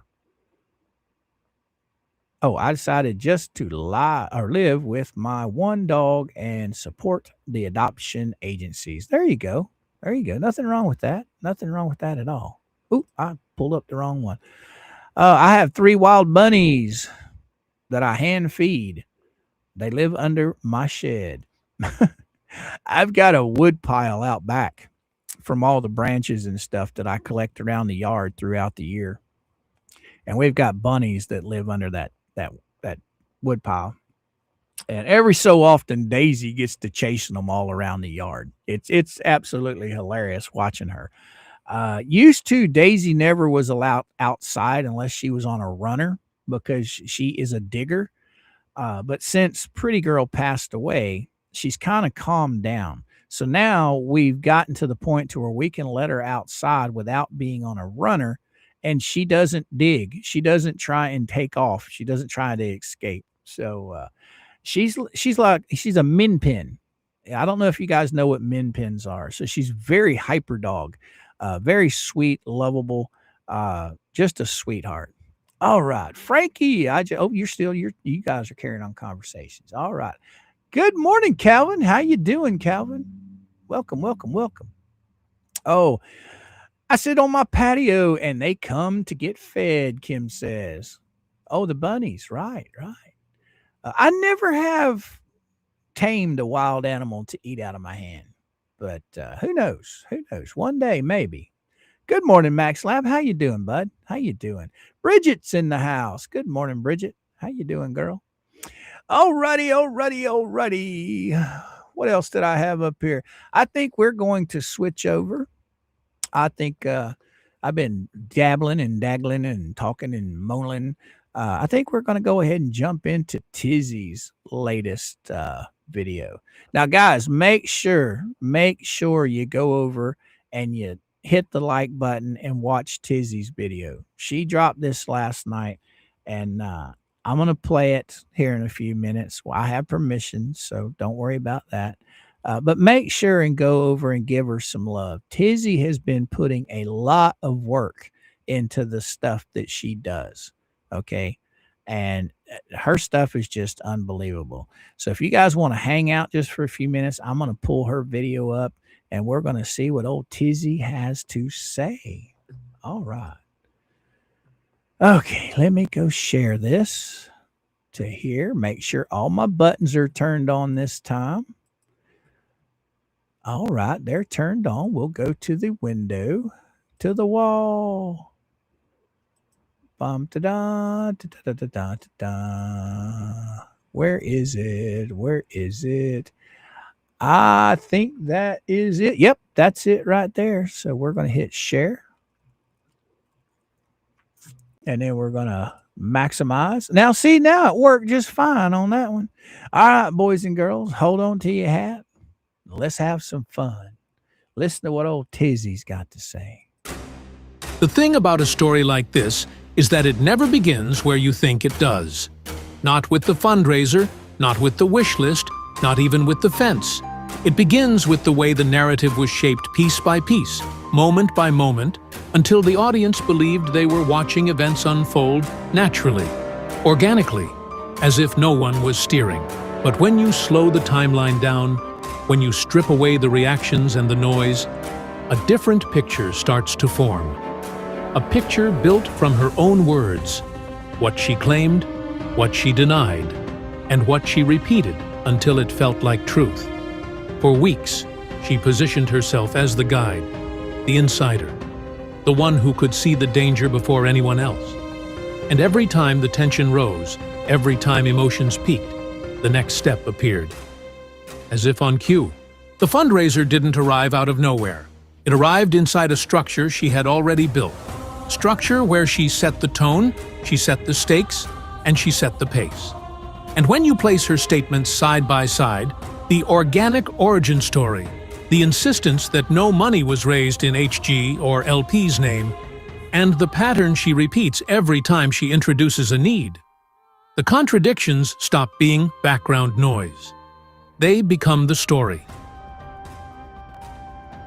Oh, I decided just to live with my one dog and support the adoption agencies. There you go. There you go. Nothing wrong with that. Nothing wrong with that at all. Ooh, I pulled up the wrong one. I have 3 wild bunnies that I hand feed. They live under my shed. I've got a wood pile out back from all the branches and stuff that I collect around the yard throughout the year. And we've got bunnies that live under that wood pile. And every so often, Daisy gets to chasing them all around the yard. It's absolutely hilarious watching her. Used to, Daisy never was allowed outside unless she was on a runner because she is a digger. But since Pretty Girl passed away, she's kind of calmed down. So now we've gotten to the point to where we can let her outside without being on a runner, and she doesn't dig. She doesn't try and take off. She doesn't try to escape. So she's a min pin. I don't know if you guys know what min pins are. So she's very hyper dog, very sweet, lovable, just a sweetheart. All right, Frankie. You guys are carrying on conversations. All right. Good morning, Calvin. How you doing, Calvin? Welcome, welcome, welcome. Oh, I sit on my patio and they come to get fed, Kim says. Oh, the bunnies. Right, right. I never have tamed a wild animal to eat out of my hand, but who knows? Who knows? One day, maybe. Good morning, Max Lab. How you doing, bud? How you doing? Bridget's in the house. Good morning, Bridget. How you doing, girl? Alrighty. What else did I have up here? I think we're going to switch over. I think I've been dabbling and daggling and talking and moaning. I think we're going to go ahead and jump into Tizzy's latest video. Now, guys, make sure you go over and you hit the like button and watch Tizzy's video. She dropped this last night, and I'm going to play it here in a few minutes. Well, I have permission, so don't worry about that. But make sure and go over and give her some love. Tizzy has been putting a lot of work into the stuff that she does. Okay. And her stuff is just unbelievable. So if you guys want to hang out just for a few minutes, I'm going to pull her video up and we're going to see what old Tizzy has to say. All right. Okay. Let me go share this to here. Make sure all my buttons are turned on this time. All right, they're turned on. We'll go to the window, to the wall. Bum da da da da da da da. Where is it? Where is it? I think that is it. Yep, that's it right there. So we're going to hit share. And then we're going to maximize. Now, see, now it worked just fine on that one. All right, boys and girls, hold on to your hat. Let's have some fun. Listen to what old Tizzy's got to say.
The thing about a story like this is that it never begins where you think it does. Not with the fundraiser, not with the wish list, not even with the fence. It begins with the way the narrative was shaped piece by piece, moment by moment, until the audience believed they were watching events unfold naturally, organically, as if no one was steering. But when you slow the timeline down, when you strip away the reactions and the noise, a different picture starts to form. A picture built from her own words, what she claimed, what she denied, and what she repeated until it felt like truth. For weeks, she positioned herself as the guide, the insider, the one who could see the danger before anyone else. And every time the tension rose, every time emotions peaked, the next step appeared. As if on cue. The fundraiser didn't arrive out of nowhere. It arrived inside a structure she had already built. Structure where she set the tone, she set the stakes, and she set the pace. And when you place her statements side by side, the organic origin story, the insistence that no money was raised in HG or LP's name, and the pattern she repeats every time she introduces a need, the contradictions stop being background noise. They become the story.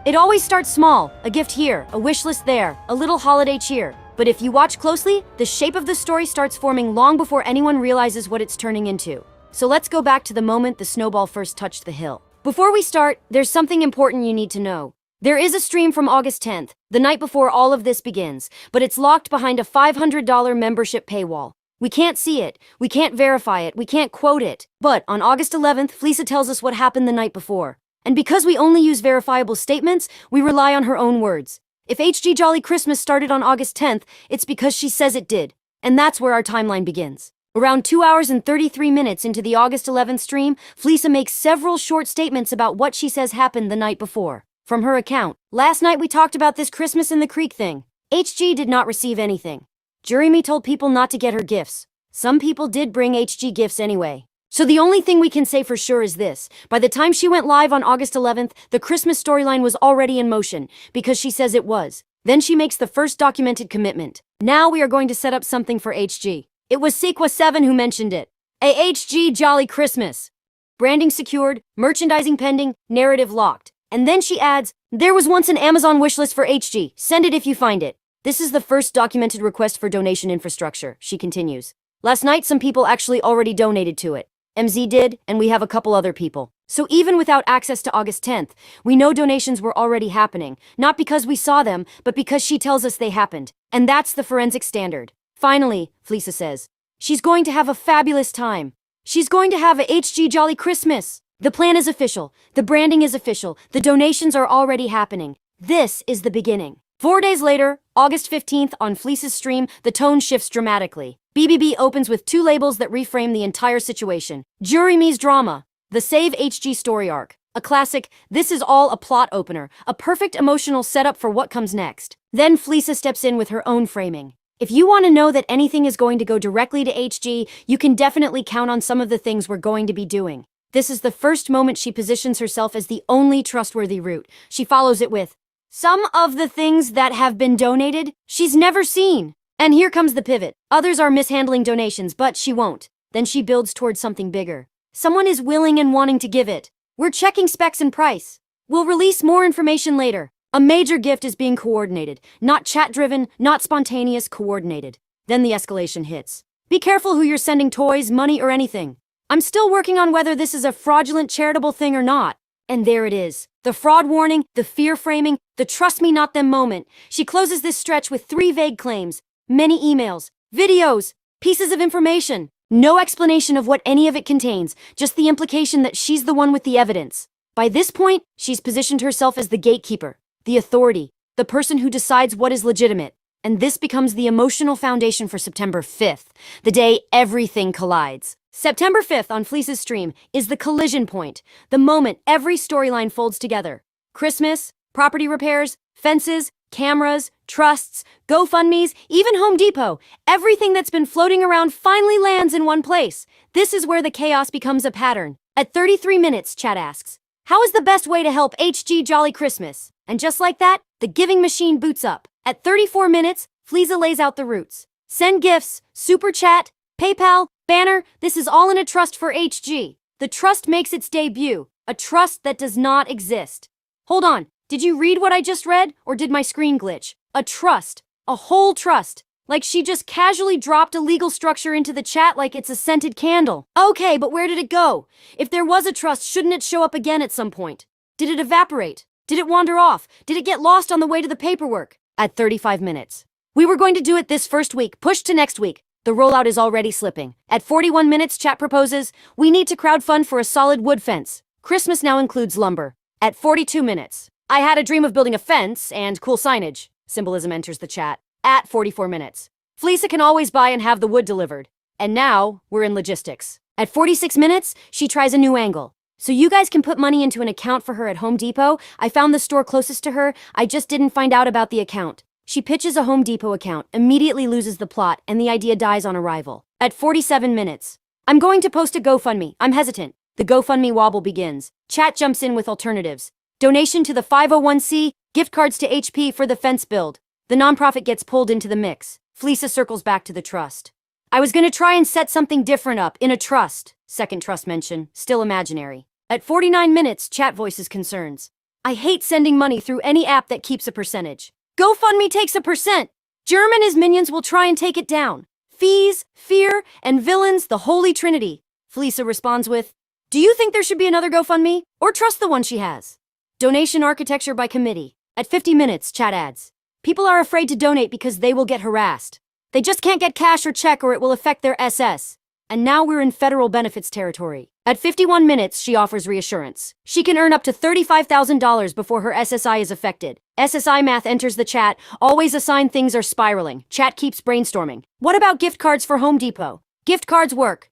It always starts small, a gift here, a wish list there, a little holiday cheer. But if you watch closely, the shape of the story starts forming long before anyone realizes what it's turning into. So let's go back to the moment the snowball first touched the hill. Before we start, there's something important you need to know. There is a stream from August 10th, the night before all of this begins, but it's locked behind a $500 membership paywall. We can't see it, we can't verify it, we can't quote it. But on August 11th, Fleesa tells us what happened the night before. And because we only use verifiable statements, we rely on her own words. If HG Jolly Christmas started on August 10th, it's because she says it did. And that's where our timeline begins. Around 2 hours and 33 minutes into the August 11th stream, Fleesa makes several short statements about what she says happened the night before. From her account, last night we talked about this Christmas in the Creek thing. HG did not receive anything. Jeremy told people not to get her gifts. Some people did bring HG gifts anyway. So the only thing we can say for sure is this. By the time she went live on August 11th, the Christmas storyline was already in motion, because she says it was. Then she makes the first documented commitment. Now we are going to set up something for HG. It was Sequa7 who mentioned it. A HG Jolly Christmas. Branding secured, merchandising pending, narrative locked. And then she adds, there was once an Amazon wishlist for HG. Send it if you find it. This is the first documented request for donation infrastructure, she continues. Last night, some people actually already donated to it. MZ did, and we have a couple other people. So even without access to August 10th, we know donations were already happening, not because we saw them, but because she tells us they happened. And that's the forensic standard. Finally, Fleesa says, she's going to have a fabulous time. She's going to have a HG Jolly Christmas. The plan is official. The branding is official. The donations are already happening. This is the beginning. 4 days later, August 15th, on Fleece's stream, the tone shifts dramatically. BBB opens with 2 labels that reframe the entire situation. Jury Me's drama, the Save HG story arc. A classic, this is all a plot opener, a perfect emotional setup for what comes next. Then Fleeca steps in with her own framing. If you want to know that anything is going to go directly to HG, you can definitely count on some of the things we're going to be doing. This is the first moment she positions herself as the only trustworthy route. She follows it with, some of the things that have been donated, she's never seen. And here comes the pivot. Others are mishandling donations, but she won't. Then she builds towards something bigger. Someone is willing and wanting to give it. We're checking specs and price. We'll release more information later. A major gift is being coordinated. Not chat-driven, not spontaneous, coordinated. Then the escalation hits. Be careful who you're sending toys, money, or anything. I'm still working on whether this is a fraudulent charitable thing or not. And there it is. The fraud warning, the fear framing, the trust me not them moment. She closes this stretch with 3 vague claims. Many emails, videos, pieces of information. No explanation of what any of it contains, just the implication that she's the one with the evidence. By this point, she's positioned herself as the gatekeeper, the authority, the person who decides what is legitimate. And this becomes the emotional foundation for September 5th, the day everything collides. September 5th on Fleece's stream is the collision point, the moment every storyline folds together. Christmas, property repairs, fences, cameras, trusts, GoFundMes, even Home Depot. Everything that's been floating around finally lands in one place. This is where the chaos becomes a pattern. At 33 minutes, chat asks, how is the best way to help HG Jolly Christmas? And just like that, the giving machine boots up. At 34 minutes, Fleeza lays out the routes. Send gifts, super chat, PayPal, banner, this is all in a trust for HG. The trust makes its debut, a trust that does not exist. Hold on, did you read what I just read, or did my screen glitch? A trust, a whole trust. Like she just casually dropped a legal structure into the chat like it's a scented candle. Okay, but where did it go? If there was a trust, shouldn't it show up again at some point? Did it evaporate? Did it wander off? Did it get lost on the way to the paperwork? At 35 minutes. We were going to do it this first week, pushed to next week. The rollout is already slipping. At 41 minutes, chat proposes, we need to crowdfund for a solid wood fence. Christmas now includes lumber. At 42 minutes, I had a dream of building a fence and cool signage. Symbolism enters the chat. At 44 minutes, Fleeca can always buy and have the wood delivered. And now, we're in logistics. At 46 minutes, she tries a new angle. So you guys can put money into an account for her at Home Depot. I found the store closest to her. I just didn't find out about the account. She pitches a Home Depot account, immediately loses the plot, and the idea dies on arrival. At 47 minutes, I'm going to post a GoFundMe. I'm hesitant. The GoFundMe wobble begins. Chat jumps in with alternatives. Donation to the 501c, gift cards to HP for the fence build. The nonprofit gets pulled into the mix. Fleeca circles back to the trust. I was going to try and set something different up in a trust. Second trust mention, still imaginary. At 49 minutes, chat voices concerns. I hate sending money through any app that keeps a percentage. GoFundMe takes a %. German and his minions will try and take it down. Fees, fear, and villains, the holy trinity. Fleeca responds with, do you think there should be another GoFundMe? Or trust the one she has? Donation architecture by committee. At 50 minutes, chat adds. People are afraid to donate because they will get harassed. They just can't get cash or check or it will affect their SS. And now we're in federal benefits territory. At 51 minutes, she offers reassurance. She can earn up to $35,000 before her SSI is affected. SSI math enters the chat. Always assign things are spiraling. Chat keeps brainstorming. What about gift cards for Home Depot? Gift cards work.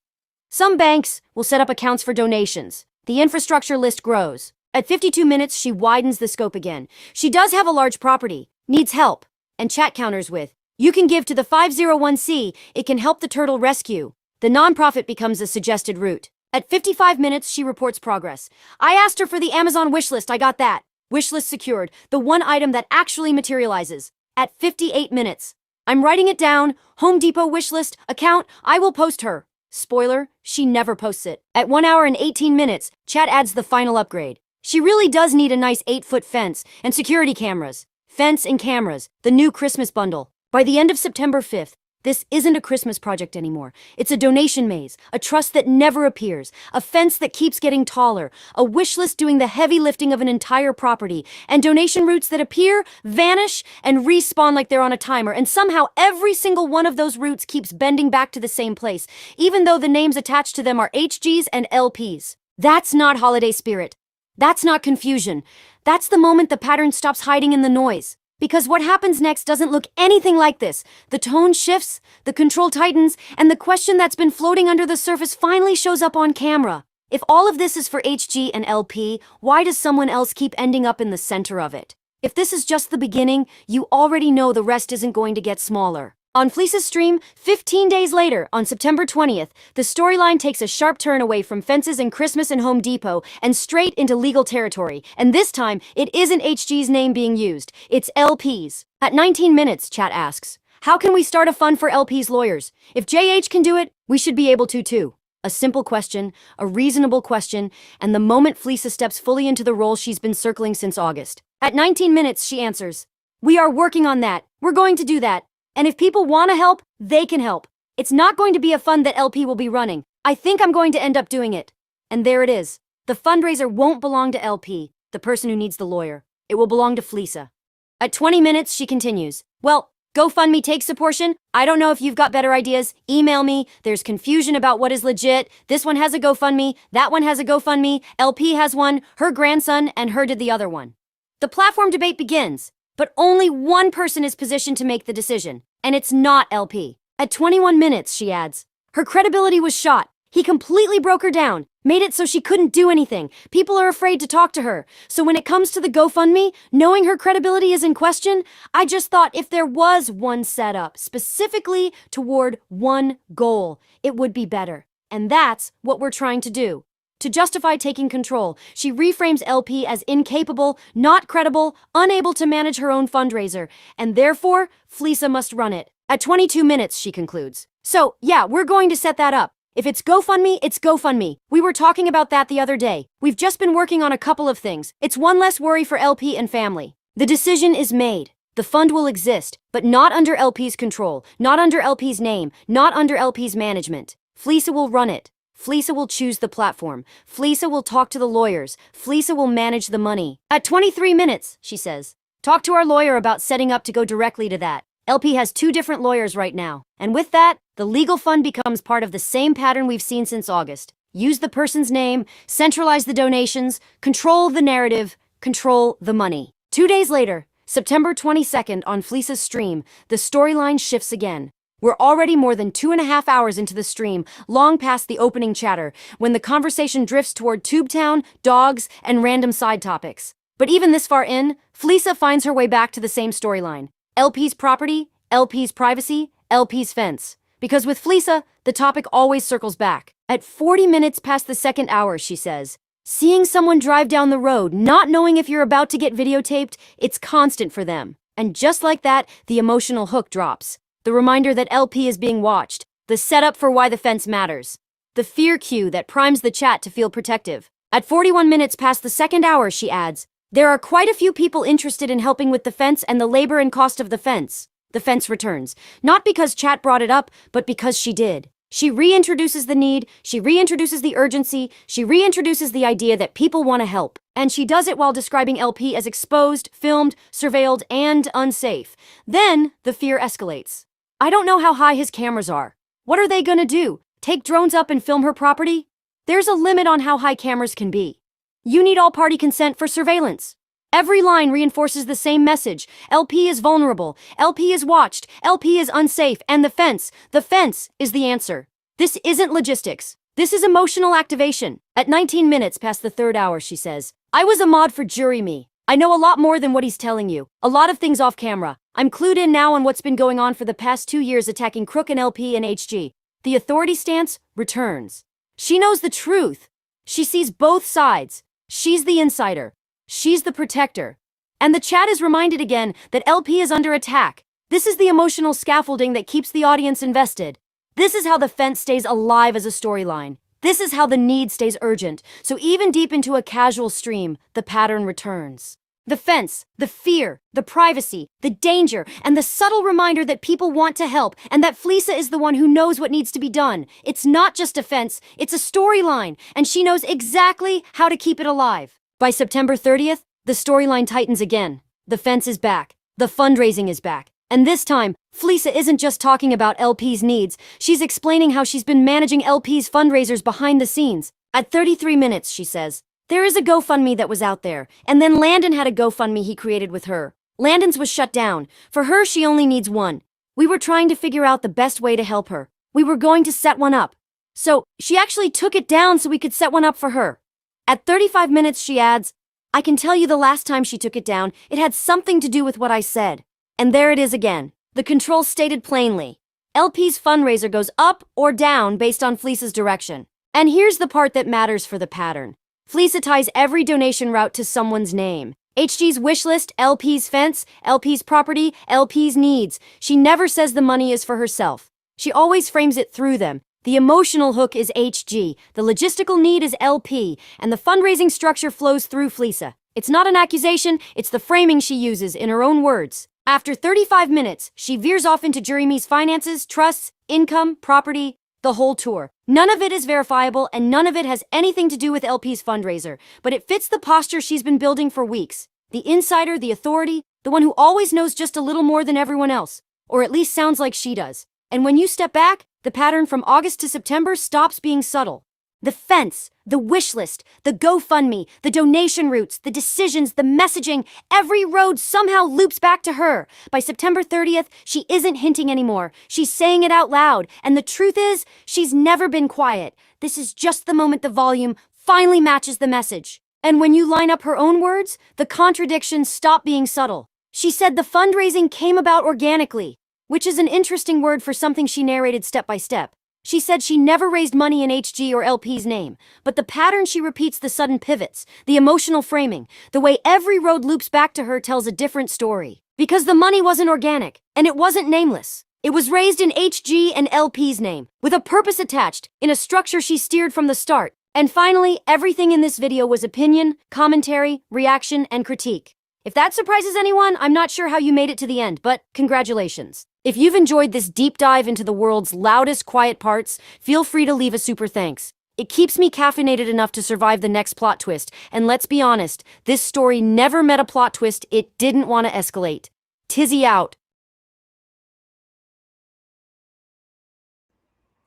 Some banks will set up accounts for donations. The infrastructure list grows. At 52 minutes, she widens the scope again. She does have a large property, needs help. And chat counters with, you can give to the 501c, it can help the turtle rescue. The nonprofit becomes a suggested route. At 55 minutes, she reports progress. I asked her for the Amazon wishlist, I got that. Wishlist secured, the one item that actually materializes. At 58 minutes. I'm writing it down, Home Depot wishlist, account, I will post her. Spoiler, she never posts it. At 1 hour and 18 minutes, chat adds the final upgrade. She really does need a nice 8-foot fence and security cameras. Fence and cameras, the new Christmas bundle. By the end of September 5th, this isn't a Christmas project anymore. It's a donation maze, a trust that never appears, a fence that keeps getting taller, a wish list doing the heavy lifting of an entire property, and donation routes that appear, vanish, and respawn like they're on a timer, and somehow every single one of those routes keeps bending back to the same place, even though the names attached to them are HGs and LPs. That's not holiday spirit. That's not confusion. That's the moment the pattern stops hiding in the noise. Because what happens next doesn't look anything like this. The tone shifts, the control tightens, and the question that's been floating under the surface finally shows up on camera. If all of this is for HG and LP, why does someone else keep ending up in the center of it? If this is just the beginning, you already know the rest isn't going to get smaller. On Fleece's stream, 15 days later, on September 20th, the storyline takes a sharp turn away from fences and Christmas and Home Depot and straight into legal territory. And this time, it isn't HG's name being used, it's LP's. At 19 minutes, chat asks, how can we start a fund for LP's lawyers? If JH can do it, we should be able to too. A simple question, a reasonable question, and the moment Fleece steps fully into the role she's been circling since August. At 19 minutes, she answers, we are working on that. We're going to do that. And if people want to help, they can help. It's not going to be a fund that LP will be running. I think I'm going to end up doing it. And there it is. The fundraiser won't belong to LP, the person who needs the lawyer. It will belong to Fleece. At 20 minutes, she continues. Well, GoFundMe takes a portion. I don't know if you've got better ideas. Email me. There's confusion about what is legit. This one has a GoFundMe. That one has a GoFundMe. LP has one. Her grandson and her did the other one. The platform debate begins. But only one person is positioned to make the decision, and it's not LP. At 21 minutes, she adds, her credibility was shot. He completely broke her down, made it so she couldn't do anything. People are afraid to talk to her. So when it comes to the GoFundMe, knowing her credibility is in question, I just thought if there was one setup specifically toward one goal, it would be better. And that's what we're trying to do. To justify taking control, she reframes LP as incapable, not credible, unable to manage her own fundraiser, and therefore, Fleece must run it. At 22 minutes, she concludes. So, yeah, we're going to set that up. If it's GoFundMe, it's GoFundMe. We were talking about that the other day. We've just been working on a couple of things. It's one less worry for LP and family. The decision is made. The fund will exist, but not under LP's control, not under LP's name, not under LP's management. Fleece will run it. Fleece will choose the platform. Fleece will talk to the lawyers. Fleece will manage the money. At 23 minutes, she says, talk to our lawyer about setting up to go directly to that. LP has 2 different lawyers right now. And with that, the legal fund becomes part of the same pattern we've seen since August. Use the person's name, centralize the donations, control the narrative, control the money. 2 days later, September 22nd on Fleece's stream, the storyline shifts again. We're already more than 2.5 hours into the stream, long past the opening chatter, when the conversation drifts toward Tubetown, dogs, and random side topics. But even this far in, Fleece finds her way back to the same storyline. LP's property, LP's privacy, LP's fence. Because with Fleece, the topic always circles back. At 40 minutes past the 2nd hour, she says, seeing someone drive down the road, not knowing if you're about to get videotaped, it's constant for them. And just like that, the emotional hook drops. The reminder that LP is being watched, the setup for why the fence matters, the fear cue that primes the chat to feel protective. At 41 minutes past the 2nd hour, she adds, there are quite a few people interested in helping with the fence and the labor and cost of the fence. The fence returns, not because chat brought it up, but because she did. She reintroduces the need, she reintroduces the urgency, she reintroduces the idea that people want to help. And she does it while describing LP as exposed, filmed, surveilled, and unsafe. Then, the fear escalates. I don't know how high his cameras are. What are they gonna do? Take drones up and film her property? There's a limit on how high cameras can be. You need all party consent for surveillance. Every line reinforces the same message. LP is vulnerable. LP is watched. LP is unsafe. And the fence is the answer. This isn't logistics. This is emotional activation. At 19 minutes past the 3rd hour, she says, I was a mod for Jury Me. I know a lot more than what he's telling you. A lot of things off camera. I'm clued in now on what's been going on for the past 2 years attacking Crook and LP and HG. The authority stance returns. She knows the truth. She sees both sides. She's the insider. She's the protector. And the chat is reminded again that LP is under attack. This is the emotional scaffolding that keeps the audience invested. This is how the fence stays alive as a storyline. This is how the need stays urgent. So even deep into a casual stream, the pattern returns. The fence, the fear, the privacy, the danger, and the subtle reminder that people want to help and that Fleeca is the one who knows what needs to be done. It's not just a fence, it's a storyline, and she knows exactly how to keep it alive. By September 30th, the storyline tightens again. The fence is back. The fundraising is back. And this time, Fleeca isn't just talking about LP's needs, she's explaining how she's been managing LP's fundraisers behind the scenes. At 33 minutes, she says, there is a GoFundMe that was out there, and then Landon had a GoFundMe he created with her. Landon's was shut down. For her, she only needs one. We were trying to figure out the best way to help her. We were going to set one up. So, she actually took it down so we could set one up for her. At 35 minutes, she adds, I can tell you the last time she took it down, it had something to do with what I said. And there it is again. The controls stated plainly. LP's fundraiser goes up or down based on Fleeca's direction. And here's the part that matters for the pattern. Fleeca ties every donation route to someone's name. HG's wish list, LP's fence, LP's property, LP's needs. She never says the money is for herself. She always frames it through them. The emotional hook is HG, the logistical need is LP, and the fundraising structure flows through Fleeca. It's not an accusation, it's the framing she uses in her own words. After 35 minutes, she veers off into Jeremy's finances, trusts, income, property, the whole tour. None of it is verifiable and none of it has anything to do with LP's fundraiser, but it fits the posture she's been building for weeks. The insider, the authority, the one who always knows just a little more than everyone else, or at least sounds like she does. And when you step back, the pattern from August to September stops being subtle. The fence, the wish list, the GoFundMe, the donation routes, the decisions, the messaging, every road somehow loops back to her. By September 30th, she isn't hinting anymore. She's saying it out loud. And the truth is, she's never been quiet. This is just the moment the volume finally matches the message. And when you line up her own words, the contradictions stop being subtle. She said the fundraising came about organically, which is an interesting word for something she narrated step by step. She said she never raised money in HG or LP's name, but the pattern she repeats, the sudden pivots, the emotional framing, the way every road loops back to her tells a different story. Because the money wasn't organic, and it wasn't nameless. It was raised in HG and LP's name, with a purpose attached, in a structure she steered from the start. And finally, everything in this video was opinion, commentary, reaction, and critique. If that surprises anyone, I'm not sure how you made it to the end, but congratulations. If you've enjoyed this deep dive into the world's loudest quiet parts, feel free to leave a super thanks. It keeps me caffeinated enough to survive the next plot twist, and let's be honest, this story never met a plot twist it didn't want to escalate. Tizzy out.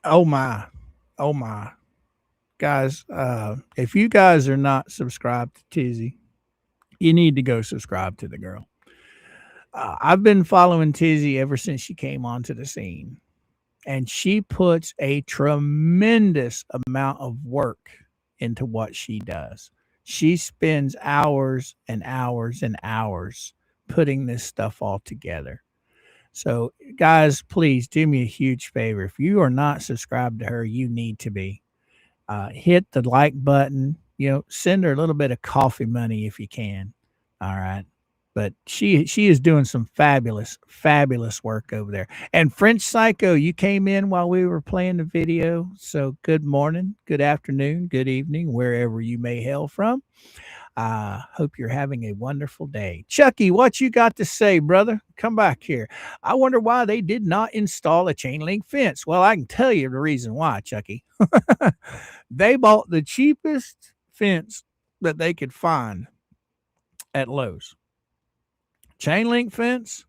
Oh my. Oh my. Guys, if you guys are not subscribed to Tizzy, you need to go subscribe to the girl. I've been following Tizzy ever since she came onto the scene, and she puts a tremendous amount of work into what she does. She spends hours and hours and hours putting this stuff all together. So guys, please do me a huge favor. If you are not subscribed to her, you need to be. Hit the like button, send her a little bit of coffee money if you can. All right. But she is doing some fabulous work over there. And French Psycho, you came in while we were playing the video. So good morning, good afternoon, good evening, wherever you may hail from. Hope you're having a wonderful day. Chucky, what you got to say, brother? Come back here. I wonder why they did not install a chain link fence. Well, I can tell you the reason why, Chucky. They bought the cheapest fence that they could find at Lowe's. Chain link fence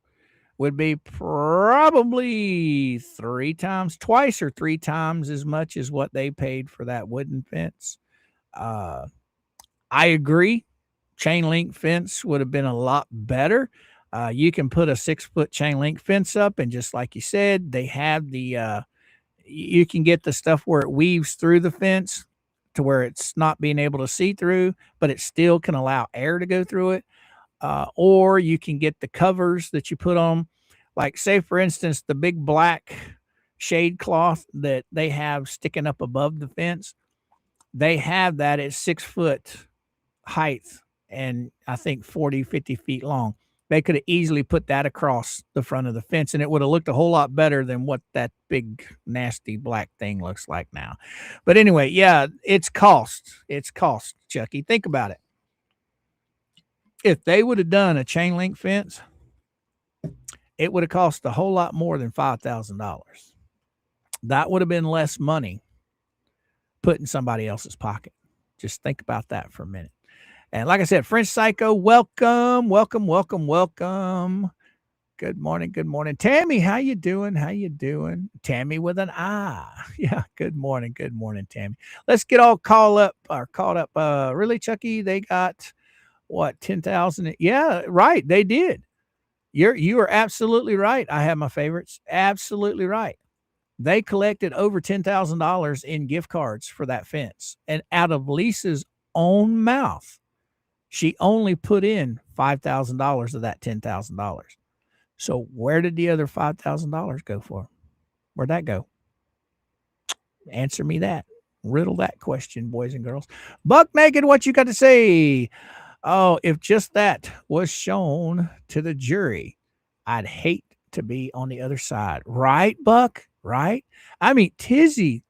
would be probably twice or three times as much as what they paid for that wooden fence. I agree. Chain link fence would have been a lot better. You can put a 6-foot chain link fence up, and just like you said, they have you can get the stuff where it weaves through the fence to where it's not being able to see through, but it still can allow air to go through it. Or you can get the covers that you put on, like say, for instance, the big black shade cloth that they have sticking up above the fence. They have that at 6 foot height and I think 40, 50 feet long. They could have easily put that across the front of the fence, and it would have looked a whole lot better than what that big, nasty black thing looks like now. But anyway, yeah, it's cost. It's cost, Chucky. Think about it. If they would have done a chain link fence, it would have cost a whole lot more than $5,000. That would have been less money put in somebody else's pocket. Just think about that for a minute. And like I said, French Psycho, welcome, welcome, welcome, welcome. Good morning, good morning. Tammy, how you doing? How you doing? Tammy with an I. Yeah, good morning, Tammy. Let's get all caught up. Really, Chucky, they got, what, 10,000? Yeah, right, they did. You are absolutely right. I have my favorites. Absolutely right. They collected over $10,000 in gift cards for that fence. And out of Lisa's own mouth, she only put in $5,000 of that $10,000. So where did the other $5,000 go for? Where'd that go? Answer me that. Riddle that question, boys and girls. Buck Naked, what you got to say? Oh, if just that was shown to the jury, I'd hate to be on the other side. Right, Buck? Right? I mean, Tizzy,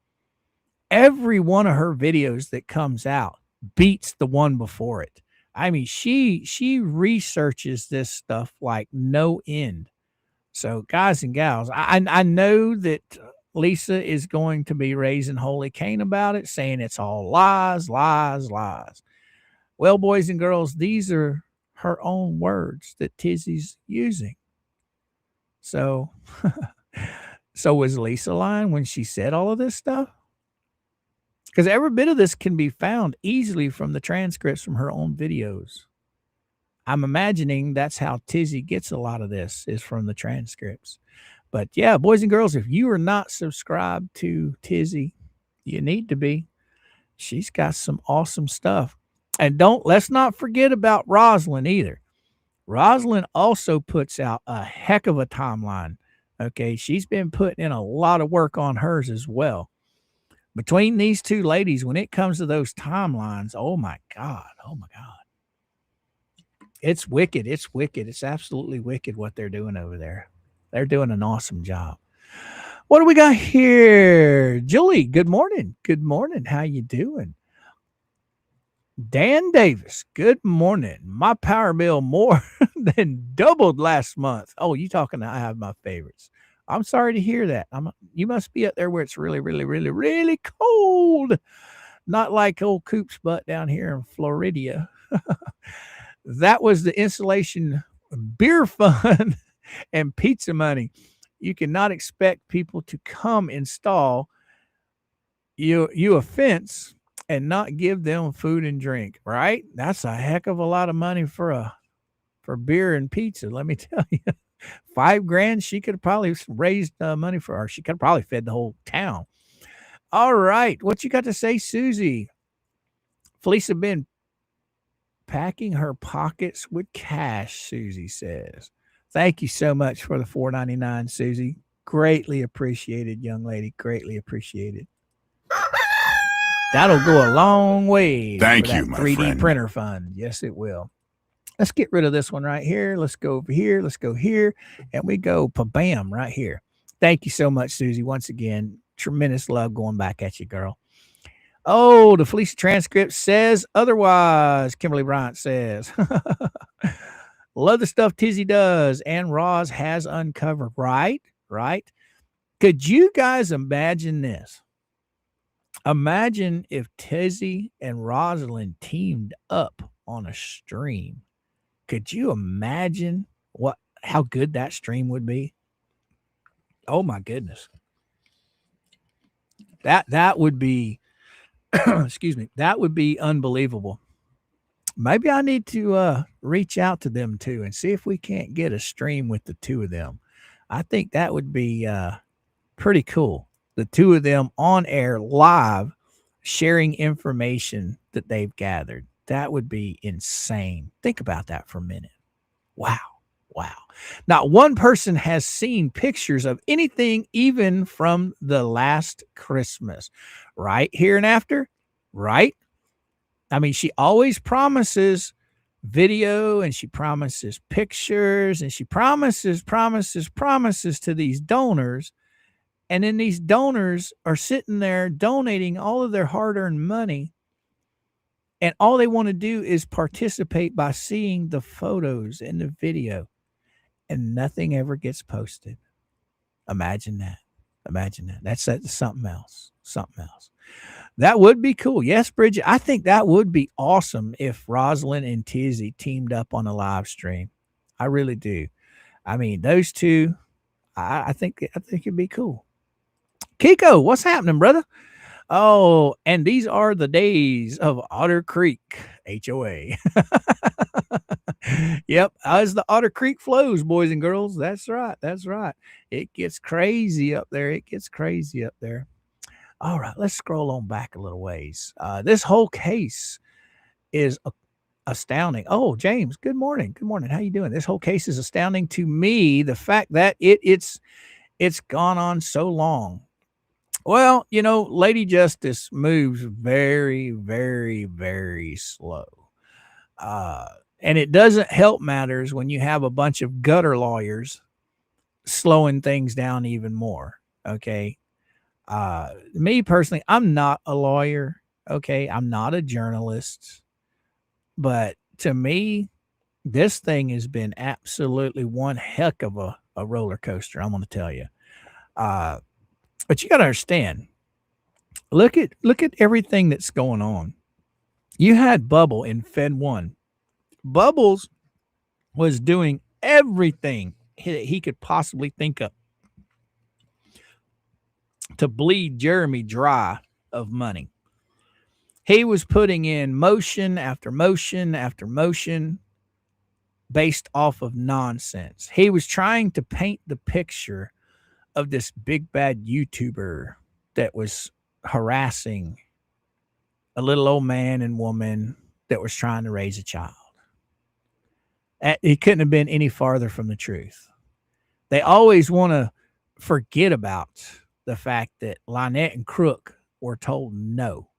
every one of her videos that comes out beats the one before it. I mean, she researches this stuff like no end. So, guys and gals, I know that Lisa is going to be raising holy Cain about it, saying it's all lies, lies, lies. Well, boys and girls, these are her own words that Tizzy's using. So, so was Lisa lying when she said all of this stuff? Because every bit of this can be found easily from the transcripts from her own videos. I'm imagining that's how Tizzy gets a lot of this, is from the transcripts. But yeah, boys and girls, if you are not subscribed to Tizzy, you need to be. She's got some awesome stuff. And let's not forget about Rosalind either. Rosalind also puts out a heck of a timeline. Okay, she's been putting in a lot of work on hers as well. Between these two ladies, when it comes to those timelines, oh my God. It's wicked. It's wicked. It's absolutely wicked what they're doing over there. They're doing an awesome job. What do we got here? Julie, good morning. Good morning. How you doing? Dan Davis, good morning. My power bill more than doubled last month. Oh, you talking? I have my favorites. I'm sorry to hear that. You must be up there where it's really, really, really, really cold. Not like old Coop's butt down here in Florida. That was the installation beer fund and pizza money. You cannot expect people to come install you a fence and not give them food and drink, right? That's a heck of a lot of money for beer and pizza. Let me tell you. $5,000, she could have probably raised money for her. She could have probably fed the whole town. All right. What you got to say, Susie? Felicia been packing her pockets with cash, Susie says. Thank you so much for the $4.99, Susie. Greatly appreciated, young lady. Greatly appreciated. That'll go a long way.
Thank you, my
3D
friend.
printer fund. Yes, it will. Let's get rid of this one right here. Let's go over here. Let's go here. And we go pa-bam right here. Thank you so much, Susie. Once again, tremendous love going back at you, girl. Oh, the Felicia transcript says otherwise. Kimberly Bryant says. Love the stuff Tizzy does and Roz has uncovered. Right? Right? Could you guys imagine this? Imagine if Tizzy and Rosalind teamed up on a stream. Could you imagine how good that stream would be? Oh my goodness. That would be excuse me, that would be unbelievable. Maybe I need to reach out to them too and see if we can't get a stream with the two of them. I think that would be pretty cool. The two of them on air live sharing information that they've gathered. That would be insane. Think about that for a minute. Wow. Wow. Not one person has seen pictures of anything even from the last Christmas. Right? Here and after? Right? I mean, she always promises video, and she promises pictures, and she promises to these donors. And then these donors are sitting there donating all of their hard-earned money. And all they want to do is participate by seeing the photos and the video. And nothing ever gets posted. Imagine that. That's something else. That would be cool. Yes, Bridget. I think that would be awesome if Rosalind and Tizzy teamed up on a live stream. I really do. I mean, those two, I think it'd be cool. Piko, what's happening, brother? Oh, and these are the days of Otter Creek HOA. Yep, as the Otter Creek flows, boys and girls. That's right. It gets crazy up there. All right, let's scroll on back a little ways. This whole case is astounding. Oh, James, good morning. How you doing? This whole case is astounding to me. The fact that it's gone on so long. Well, Lady Justice moves very, very, very slow. And it doesn't help matters when you have a bunch of gutter lawyers slowing things down even more. Okay. Me personally, I'm not a lawyer. Okay. I'm not a journalist. But to me, this thing has been absolutely one heck of a roller coaster. I'm going to tell you. But you got to understand, look at everything that's going on. You had Bubble in Fed 1. Bubbles was doing everything he could possibly think of to bleed Jeremy dry of money. He was putting in motion after motion after motion based off of nonsense. He was trying to paint the picture of this big bad YouTuber that was harassing a little old man and woman that was trying to raise a child. It couldn't have been any farther from the truth. They always want to forget about the fact that Lynette and Crook were told no.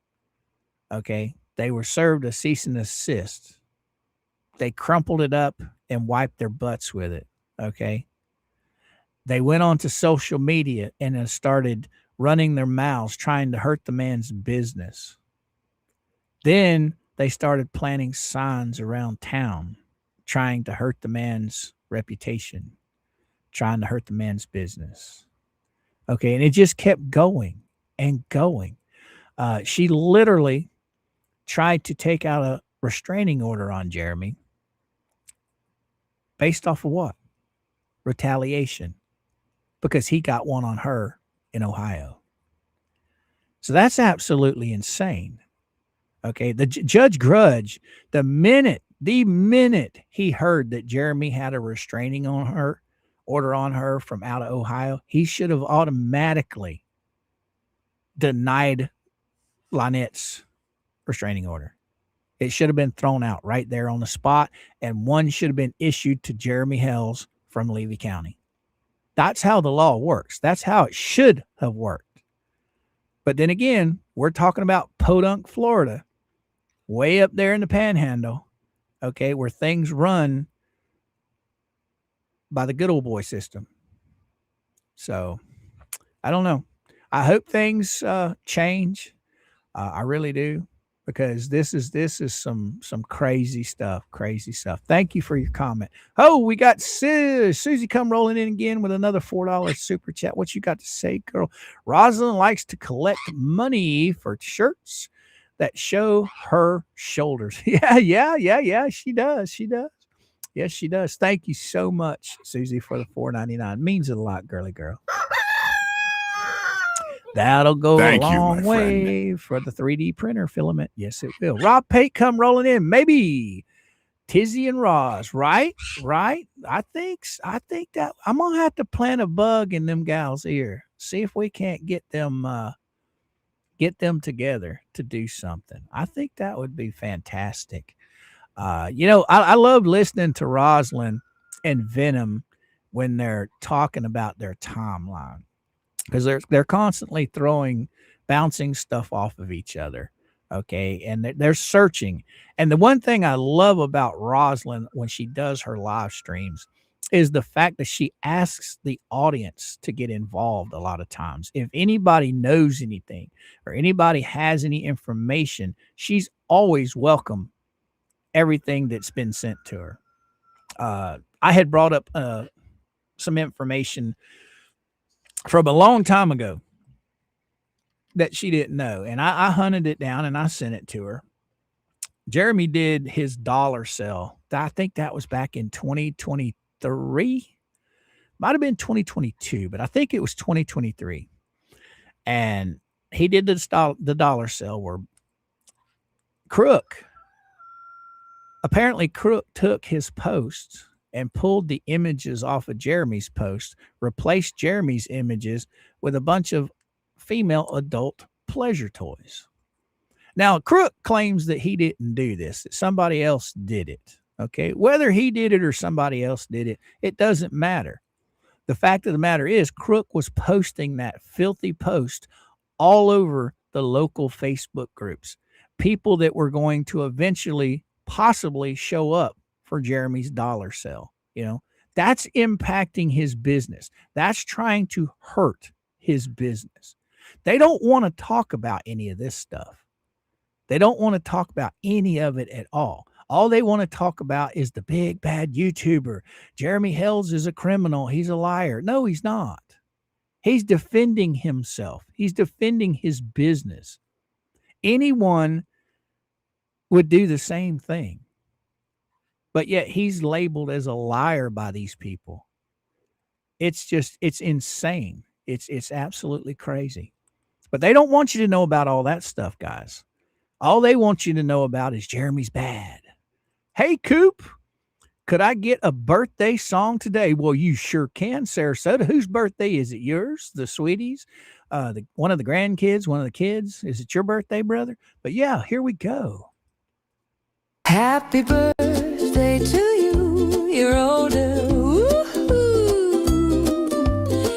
Okay. They were served a cease and desist. They crumpled it up and wiped their butts with it. Okay. They went on to social media and started running their mouths, trying to hurt the man's business. Then they started planting signs around town, trying to hurt the man's reputation, trying to hurt the man's business. Okay. And it just kept going and going. She literally tried to take out a restraining order on Jeremy based off of what? Retaliation. Because he got one on her in Ohio. So that's absolutely insane. Okay. The Judge Grudge, the minute he heard that Jeremy had a restraining order on her from out of Ohio, he should have automatically denied Lynette's restraining order. It should have been thrown out right there on the spot, and one should have been issued to Jeremy Hales from Levy County. That's how the law works. That's how it should have worked. But then again, we're talking about Podunk, Florida, way up there in the Panhandle, okay, where things run by the good old boy system. So I don't know. I hope things change. I really do, because this is some crazy stuff. Thank you for your comment. Oh, we got Susie come rolling in again with another $4 super chat. What you got to say, girl? Rosalind likes to collect money for shirts that show her shoulders. Yeah. She does. Yes, she does. Thank you so much, Susie, for the $4.99. Means a lot, girly girl. That'll go a long way for the 3D printer filament. Yes, it will. Rob Pate come rolling in. Maybe Tizzy and Roz, right? I think that I'm gonna have to plant a bug in them gals' ear. See if we can't get them together to do something. I think that would be fantastic. I love listening to Rosalind and Venom when they're talking about their timeline, because they're constantly bouncing stuff off of each other. Okay. And they're searching. And the one thing I love about Rosalind when she does her live streams is the fact that she asks the audience to get involved a lot of times. If anybody knows anything or anybody has any information, she's always welcome everything that's been sent to her. I had brought up some information from a long time ago that she didn't know, and I hunted it down and I sent it to her. Jeremy did his dollar sale. I think that was back in 2023. Might have been 2022, but I think it was 2023. And he did the dollar sale where Crook took his post and pulled the images off of Jeremy's post, replaced Jeremy's images with a bunch of female adult pleasure toys. Now, Crook claims that he didn't do this, that somebody else did it. Okay. Whether he did it or somebody else did it, it doesn't matter. The fact of the matter is, Crook was posting that filthy post all over the local Facebook groups. People that were going to eventually possibly show up for Jeremy's dollar sale. That's impacting his business. That's trying to hurt his business. They don't want to talk about any of this stuff. They don't want to talk about any of it at all. All they want to talk about is the big bad YouTuber. Jeremy Hales is a criminal. He's a liar. No, he's not. He's defending himself. He's defending his business. Anyone would do the same thing. But yet he's labeled as a liar by these people. It's insane. It's absolutely crazy. But they don't want you to know about all that stuff, guys. All they want you to know about is Jeremy's bad. Hey, Coop, could I get a birthday song today? Well, you sure can, Sarasota. Whose birthday is it? Yours? The sweeties? One of the grandkids? One of the kids? Is it your birthday, brother? But yeah, here we go.
Happy birthday to you, you're older. Woo-hoo.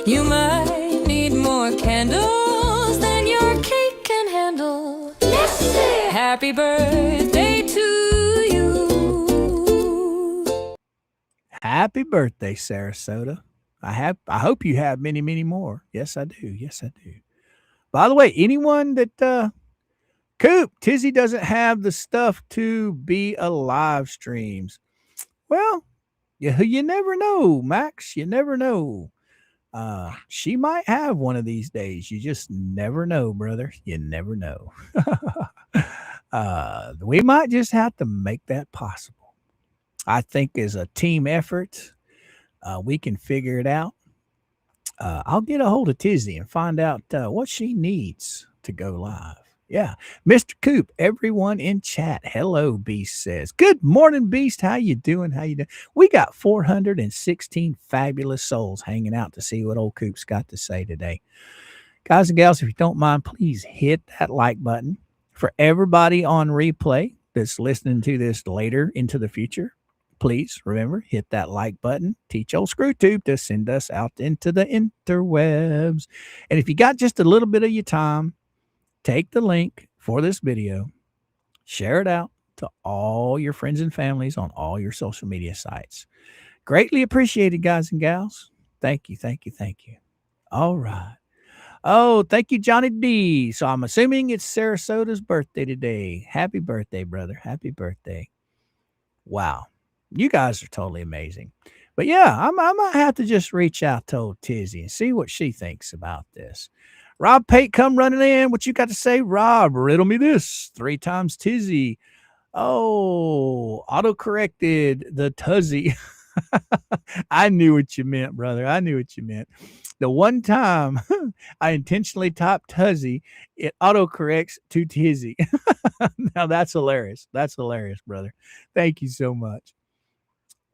You might need more candles than your cake can handle. Let's say happy birthday to you.
Happy birthday, Sarasota. I hope you have many, many more. Yes, I do. Yes, I do. By the way, anyone that Coop, Tizzy doesn't have the stuff to be a live streams. Well, you never know, Max. You never know. She might have one of these days. You just never know, brother. You never know. We might just have to make that possible. I think as a team effort, we can figure it out. I'll get a hold of Tizzy and find out what she needs to go live. Yeah. Mr. Coop, everyone in chat. Hello, Beast says. Good morning, Beast. How you doing? How you doing? We got 416 fabulous souls hanging out to see what old Coop's got to say today. Guys and gals, if you don't mind, please hit that like button. For everybody on replay that's listening to this later into the future, please remember, hit that like button. Teach old ScrewTube to send us out into the interwebs. And if you got just a little bit of your time, take the link for this video, share it out to all your friends and families on all your social media sites. Greatly appreciated, guys and gals. Thank you, thank you, thank you. All right. Oh, thank you, Johnny D. So I'm assuming it's Sarasota's birthday today. Happy birthday, brother. Happy birthday. Wow. You guys are totally amazing. But yeah, I might have to just reach out to old Tizzy and see what she thinks about this. Rob Pate, come running in. What you got to say, Rob? Riddle me this. 3 times Tizzy. Oh, auto-corrected the Tuzzy. I knew what you meant, brother. I knew what you meant. The one time I intentionally typed Tuzzy, it auto-corrects to Tizzy. Now that's hilarious. That's hilarious, brother. Thank you so much.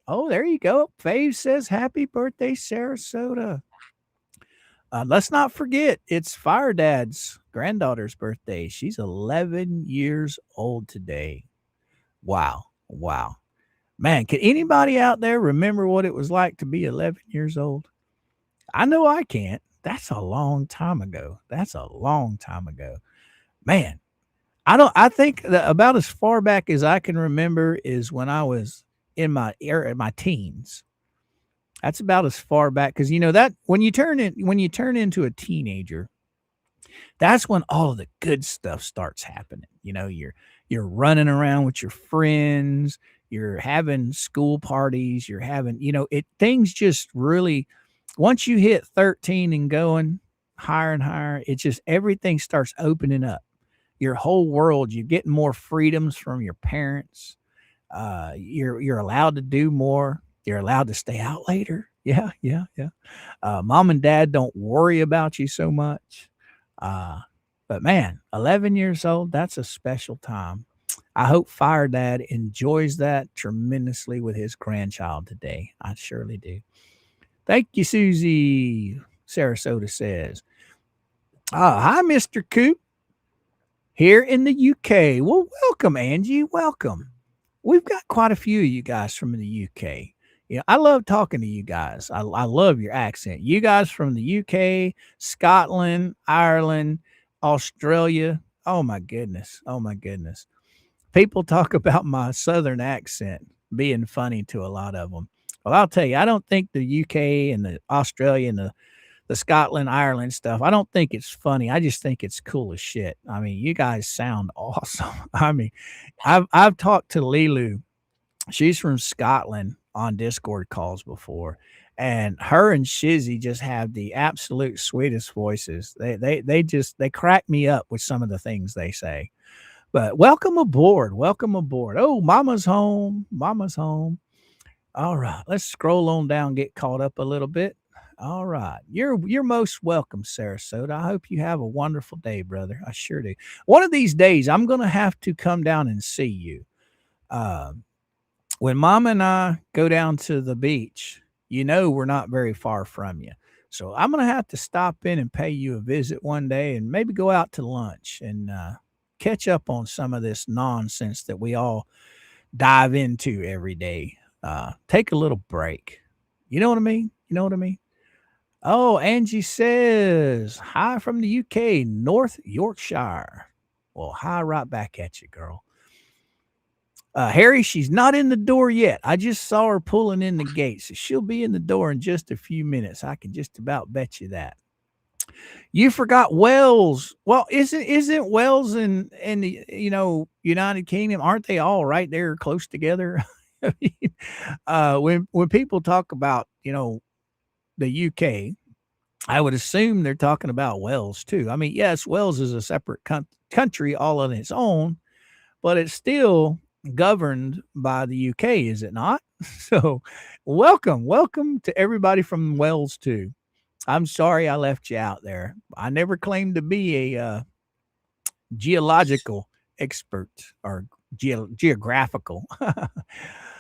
Oh, there you go. Fave says, happy birthday, Sarasota. Let's not forget, it's Fire Dad's granddaughter's birthday. She's 11 years old today. Wow. Wow. Man, can anybody out there remember what it was like to be 11 years old? I know I can't. That's a long time ago. That's a long time ago. Man, I think that about as far back as I can remember is when I was in my teens. That's about as far back because you know that when you turn into a teenager, that's when all of the good stuff starts happening. You know, you're running around with your friends, you're having school parties, you're having, you know, it things just really once you hit 13 and going higher and higher, it just everything starts opening up. Your whole world, you're getting more freedoms from your parents. You're allowed to do more. You're allowed to stay out later. Yeah, yeah, yeah. Mom and dad don't worry about you so much. Uh, but man, 11 years old, that's a special time. I hope Fire Dad enjoys that tremendously with his grandchild today. I surely do. Thank you, Susie. Sarasota says, hi, Mr. Coop, here in the UK. Well, welcome, Angie. Welcome. We've got quite a few of you guys from the UK. Yeah, I love talking to you guys. I love your accent. You guys from the UK, Scotland, Ireland, Australia. Oh my goodness. Oh my goodness. People talk about my southern accent being funny to a lot of them. Well, I'll tell you, I don't think the UK and the Australia and the Scotland, Ireland stuff, I don't think it's funny. I just think it's cool as shit. I mean, you guys sound awesome. I mean, I've talked to Lilu. She's from Scotland on Discord calls before. And her and Shizzy just have the absolute sweetest voices. They crack me up with some of the things they say. But welcome aboard. Welcome aboard. Oh, mama's home. Mama's home. All right. Let's scroll on down, get caught up a little bit. All right. You're most welcome, Sarasota. I hope you have a wonderful day, brother. I sure do. One of these days, I'm going to have to come down and see you. When Mom and I go down to the beach, you know we're not very far from you. So I'm going to have to stop in and pay you a visit one day and maybe go out to lunch and catch up on some of this nonsense that we all dive into every day. Take a little break. You know what I mean? You know what I mean? Oh, Angie says, hi from the UK, North Yorkshire. Well, hi right back at you, girl. Harry, she's not in the door yet. I just saw her pulling in the gate, so she'll be in the door in just a few minutes. I can just about bet you that. You forgot Wales. Well, isn't Wales and the United Kingdom, aren't they all right there close together? I mean, when people talk about the UK, I would assume they're talking about Wales too. I mean, yes, Wales is a separate country all on its own, but it's still governed by the UK, is it not? So welcome to everybody from Wales too. I'm sorry I left you out there. I never claimed to be a geological expert or geographical.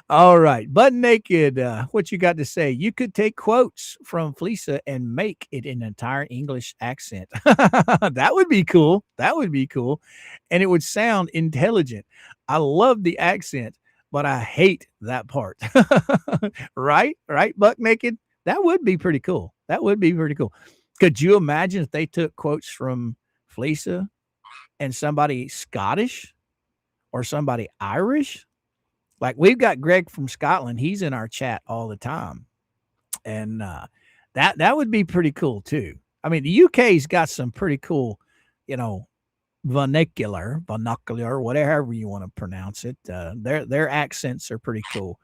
All right, Butt Naked, what you got to say? You could take quotes from Fleesa and make it an entire English accent. That would be cool. That would be cool. And it would sound intelligent. I love the accent, but I hate that part. Right? Right, Buck Naked? That would be pretty cool. That would be pretty cool. Could you imagine if they took quotes from Fleesa and somebody Scottish or somebody Irish? Like we've got Greg from Scotland. He's in our chat all the time. And that would be pretty cool too. I mean, the UK's got some pretty cool, vernacular, whatever you want to pronounce it. Their accents are pretty cool.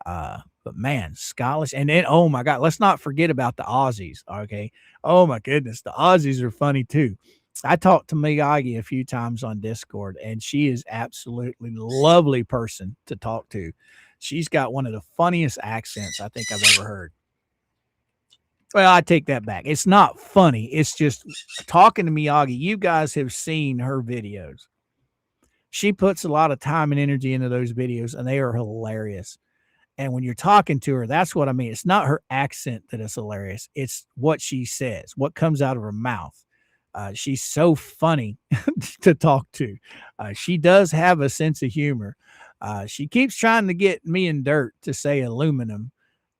But man, Scottish. And then, oh my God, let's not forget about the Aussies. Okay. Oh my goodness. The Aussies are funny too. I talked to Miyagi a few times on Discord, and she is absolutely lovely person to talk to. She's got one of the funniest accents I think I've ever heard. Well, I take that back. It's not funny. It's just talking to Miyagi. You guys have seen her videos. She puts a lot of time and energy into those videos, and they are hilarious. And when you're talking to her, that's what I mean. It's not her accent that is hilarious. It's what she says, what comes out of her mouth. She's so funny to talk to. She does have a sense of humor. She keeps trying to get me and Dirt to say aluminum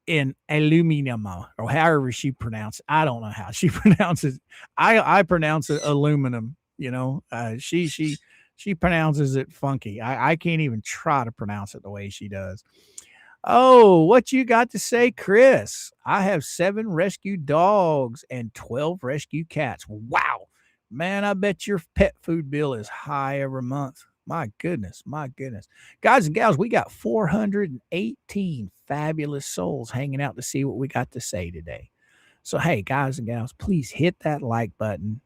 in aluminum or however she pronounces it. I don't know how she pronounces it. I pronounce it aluminum. She She pronounces it funky. I can't even try to pronounce it the way she does. Oh, what you got to say, Chris? I have 7 rescue dogs and 12 rescue cats. Wow. Man, I bet your pet food bill is high every month. My goodness, my goodness. Guys and gals, we got 418 fabulous souls hanging out to see what we got to say today. So, hey, guys and gals, please hit that like button.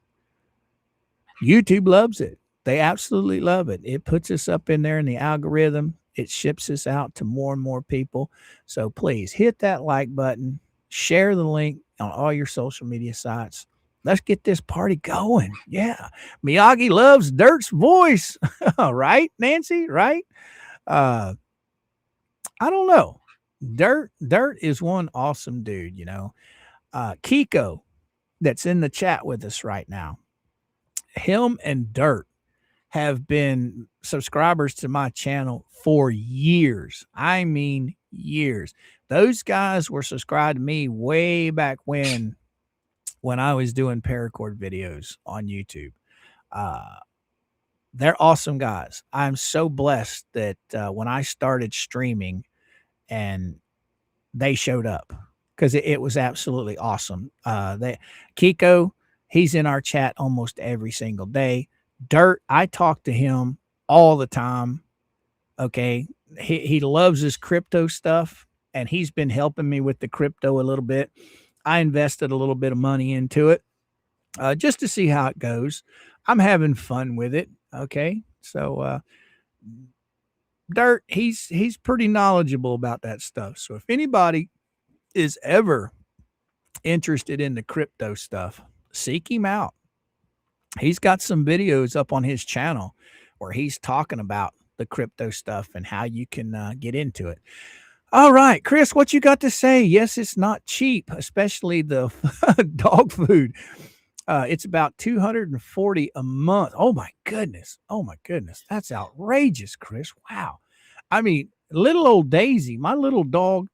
YouTube loves it. They absolutely love it. It puts us up in there in the algorithm. It ships us out to more and more people. So please hit that like button, share the link on all your social media sites. Let's get this party going. Yeah. Miyagi loves Dirt's voice. Right, Nancy? Right? I don't know. Dirt is one awesome dude, you know. Piko, that's in the chat with us right now. Him and Dirt have been subscribers to my channel for years. I mean, years. Those guys were subscribed to me way back when I was doing paracord videos on YouTube. They're awesome guys. I'm so blessed that when I started streaming and they showed up, because it was absolutely awesome. Piko, he's in our chat almost every single day. Dirt, I talk to him all the time. Okay. He loves his crypto stuff, and he's been helping me with the crypto a little bit. I invested a little bit of money into it just to see how it goes. I'm having fun with it. Okay. So Dirt, he's pretty knowledgeable about that stuff. So if anybody is ever interested in the crypto stuff, seek him out. He's got some videos up on his channel where he's talking about the crypto stuff and how you can get into it. All right, Chris, what you got to say? Yes, it's not cheap, especially the dog food. It's about $240 a month. Oh my goodness. Oh my goodness. That's outrageous, Chris. Wow. I mean, little old Daisy, my little dog,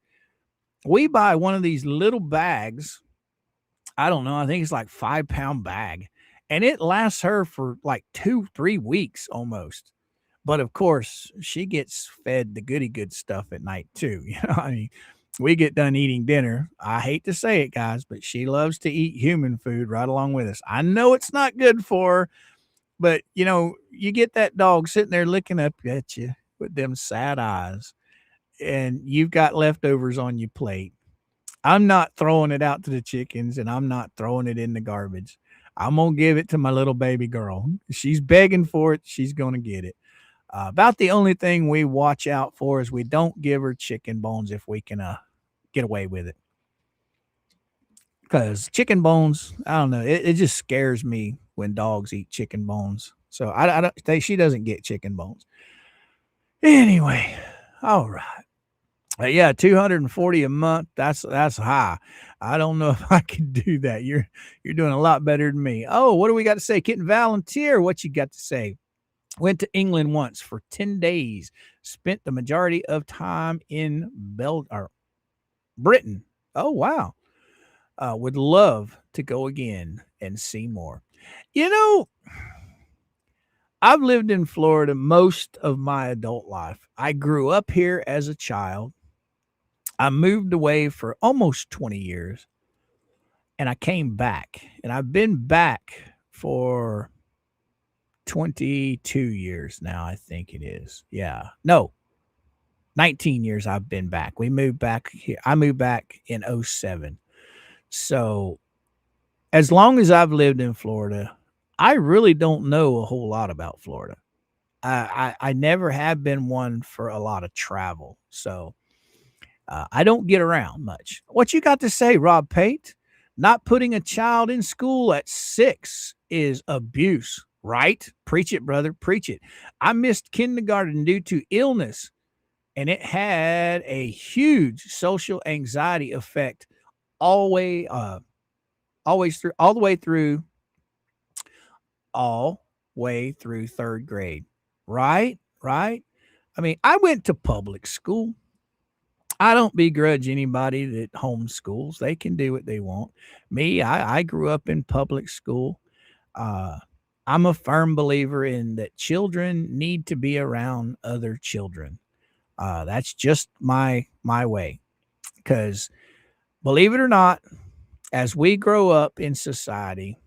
we buy one of these little bags. I don't know. I think it's like 5-pound bag. And it lasts her for like 2-3 weeks almost. But of course, she gets fed the goody good stuff at night too. You know, I mean, we get done eating dinner. I hate to say it, guys, but she loves to eat human food right along with us. I know it's not good for her, but you know, you get that dog sitting there looking up at you with them sad eyes, and you've got leftovers on your plate. I'm not throwing it out to the chickens, and I'm not throwing it in the garbage. I'm going to give it to my little baby girl. She's begging for it. She's going to get it. About the only thing we watch out for is we don't give her chicken bones if we can get away with it. Because chicken bones, I don't know, it just scares me when dogs eat chicken bones. So I don't think she doesn't get chicken bones. Anyway, all right. Yeah, $240 a month. That's high. I don't know if I could do that. You're doing a lot better than me. Oh, what do we got to say? Kitten Volunteer, what you got to say? Went to England once for 10 days. Spent the majority of time in Britain. Oh, wow. Would love to go again and see more. You know, I've lived in Florida most of my adult life. I grew up here as a child. I moved away for almost 20 years, and I came back, and I've been back for 22 years now, I think it is. Yeah. No, 19 years I've been back. We moved back here. I moved back in 2007. So as long as I've lived in Florida, I really don't know a whole lot about Florida. I never have been one for a lot of travel. So I don't get around much. What you got to say, Rob Pate? Not putting a child in school at 6 is abuse, right? Preach it, brother. Preach it. I missed kindergarten due to illness, and it had a huge social anxiety effect all the way through 3rd grade. Right? I mean, I went to public school. I don't begrudge anybody that homeschools. They can do what they want. Me, I grew up in public school. I'm a firm believer in that children need to be around other children. That's just my way. Because believe it or not, as we grow up in society,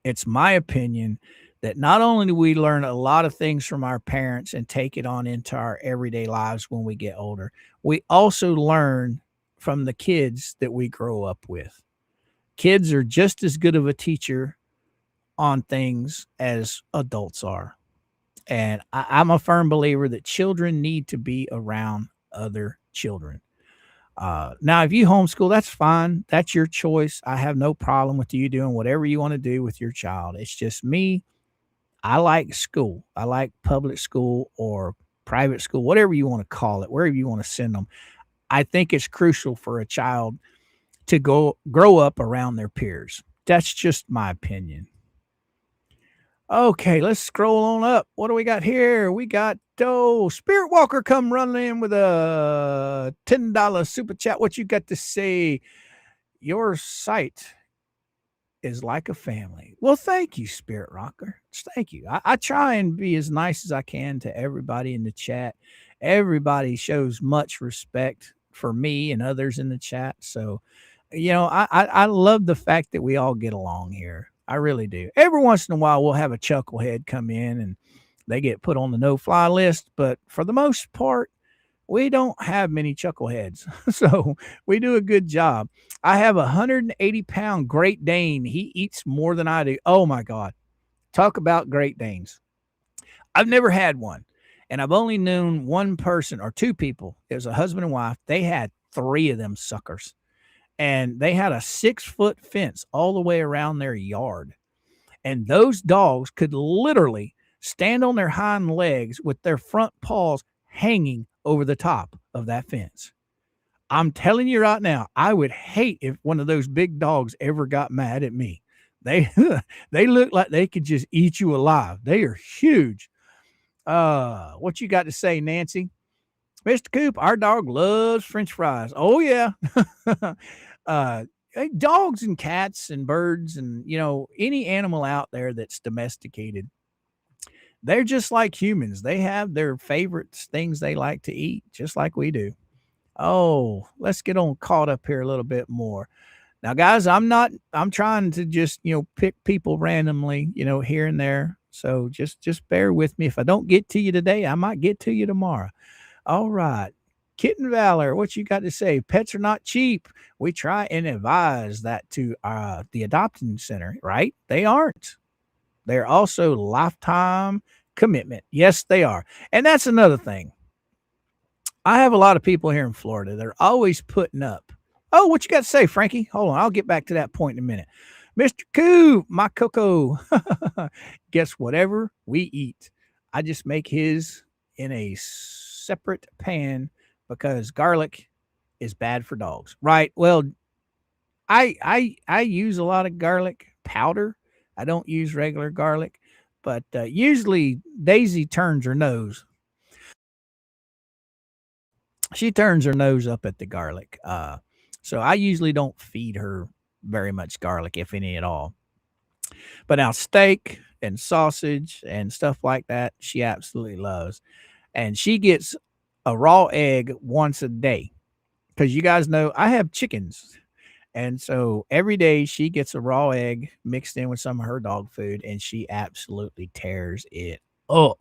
it's my opinion that not only do we learn a lot of things from our parents and take it on into our everyday lives when we get older, we also learn from the kids that we grow up with. Kids are just as good of a teacher on things as adults are. And I'm a firm believer that children need to be around other children. Now, if you homeschool, that's fine. That's your choice. I have no problem with you doing whatever you want to do with your child. It's just me. I like school. I like public school or private school, whatever you want to call it, wherever you want to send them. I think it's crucial for a child to grow up around their peers. That's just my opinion. Okay, let's scroll on up. What do we got here? We got Spirit Walker come running in with a $10 super chat. What you got to say? Your site is like a family. Well, thank you, Spirit Rocker. Thank you. I try and be as nice as I can to everybody in the chat. Everybody shows much respect for me and others in the chat. So, I love the fact that we all get along here. I really do. Every once in a while, we'll have a chucklehead come in and they get put on the no-fly list. But for the most part, we don't have many chuckleheads. So we do a good job. I have a 180-pound Great Dane. He eats more than I do. Oh, my God. Talk about Great Danes. I've never had one. And I've only known one person or two people. It was a husband and wife. They had 3 of them suckers. And they had a 6-foot fence all the way around their yard. And those dogs could literally stand on their hind legs with their front paws hanging over the top of that fence. I'm telling you right now, I would hate if one of those big dogs ever got mad at me. They look like they could just eat you alive. They are huge. What you got to say, Nancy? Mr. Coop, our dog loves French fries. Oh, yeah. Dogs and cats and birds and, any animal out there that's domesticated, they're just like humans. They have their favorite things they like to eat, just like we do. Oh, let's get on caught up here a little bit more. Now, guys, I'm trying to just, pick people randomly, here and there. So just bear with me. If I don't get to you today, I might get to you tomorrow. All right. Kitten Valor, what you got to say? Pets are not cheap. We try and advise that to the adoption center, right? They aren't. They're also lifetime commitment. Yes, they are. And that's another thing. I have a lot of people here in Florida. They're always putting up. Oh, what you got to say, Frankie? Hold on. I'll get back to that point in a minute. Mr. Coop, my Coco. Guess whatever we eat, I just make his in a separate pan because garlic is bad for dogs. Right. Well, I use a lot of garlic powder. I don't use regular garlic, but usually Daisy turns her nose. She turns her nose up at the garlic. So I usually don't feed her very much garlic, if any at all. But now steak and sausage and stuff like that, she absolutely loves. And she gets a raw egg once a day because you guys know I have chickens. And so every day she gets a raw egg mixed in with some of her dog food and she absolutely tears it up.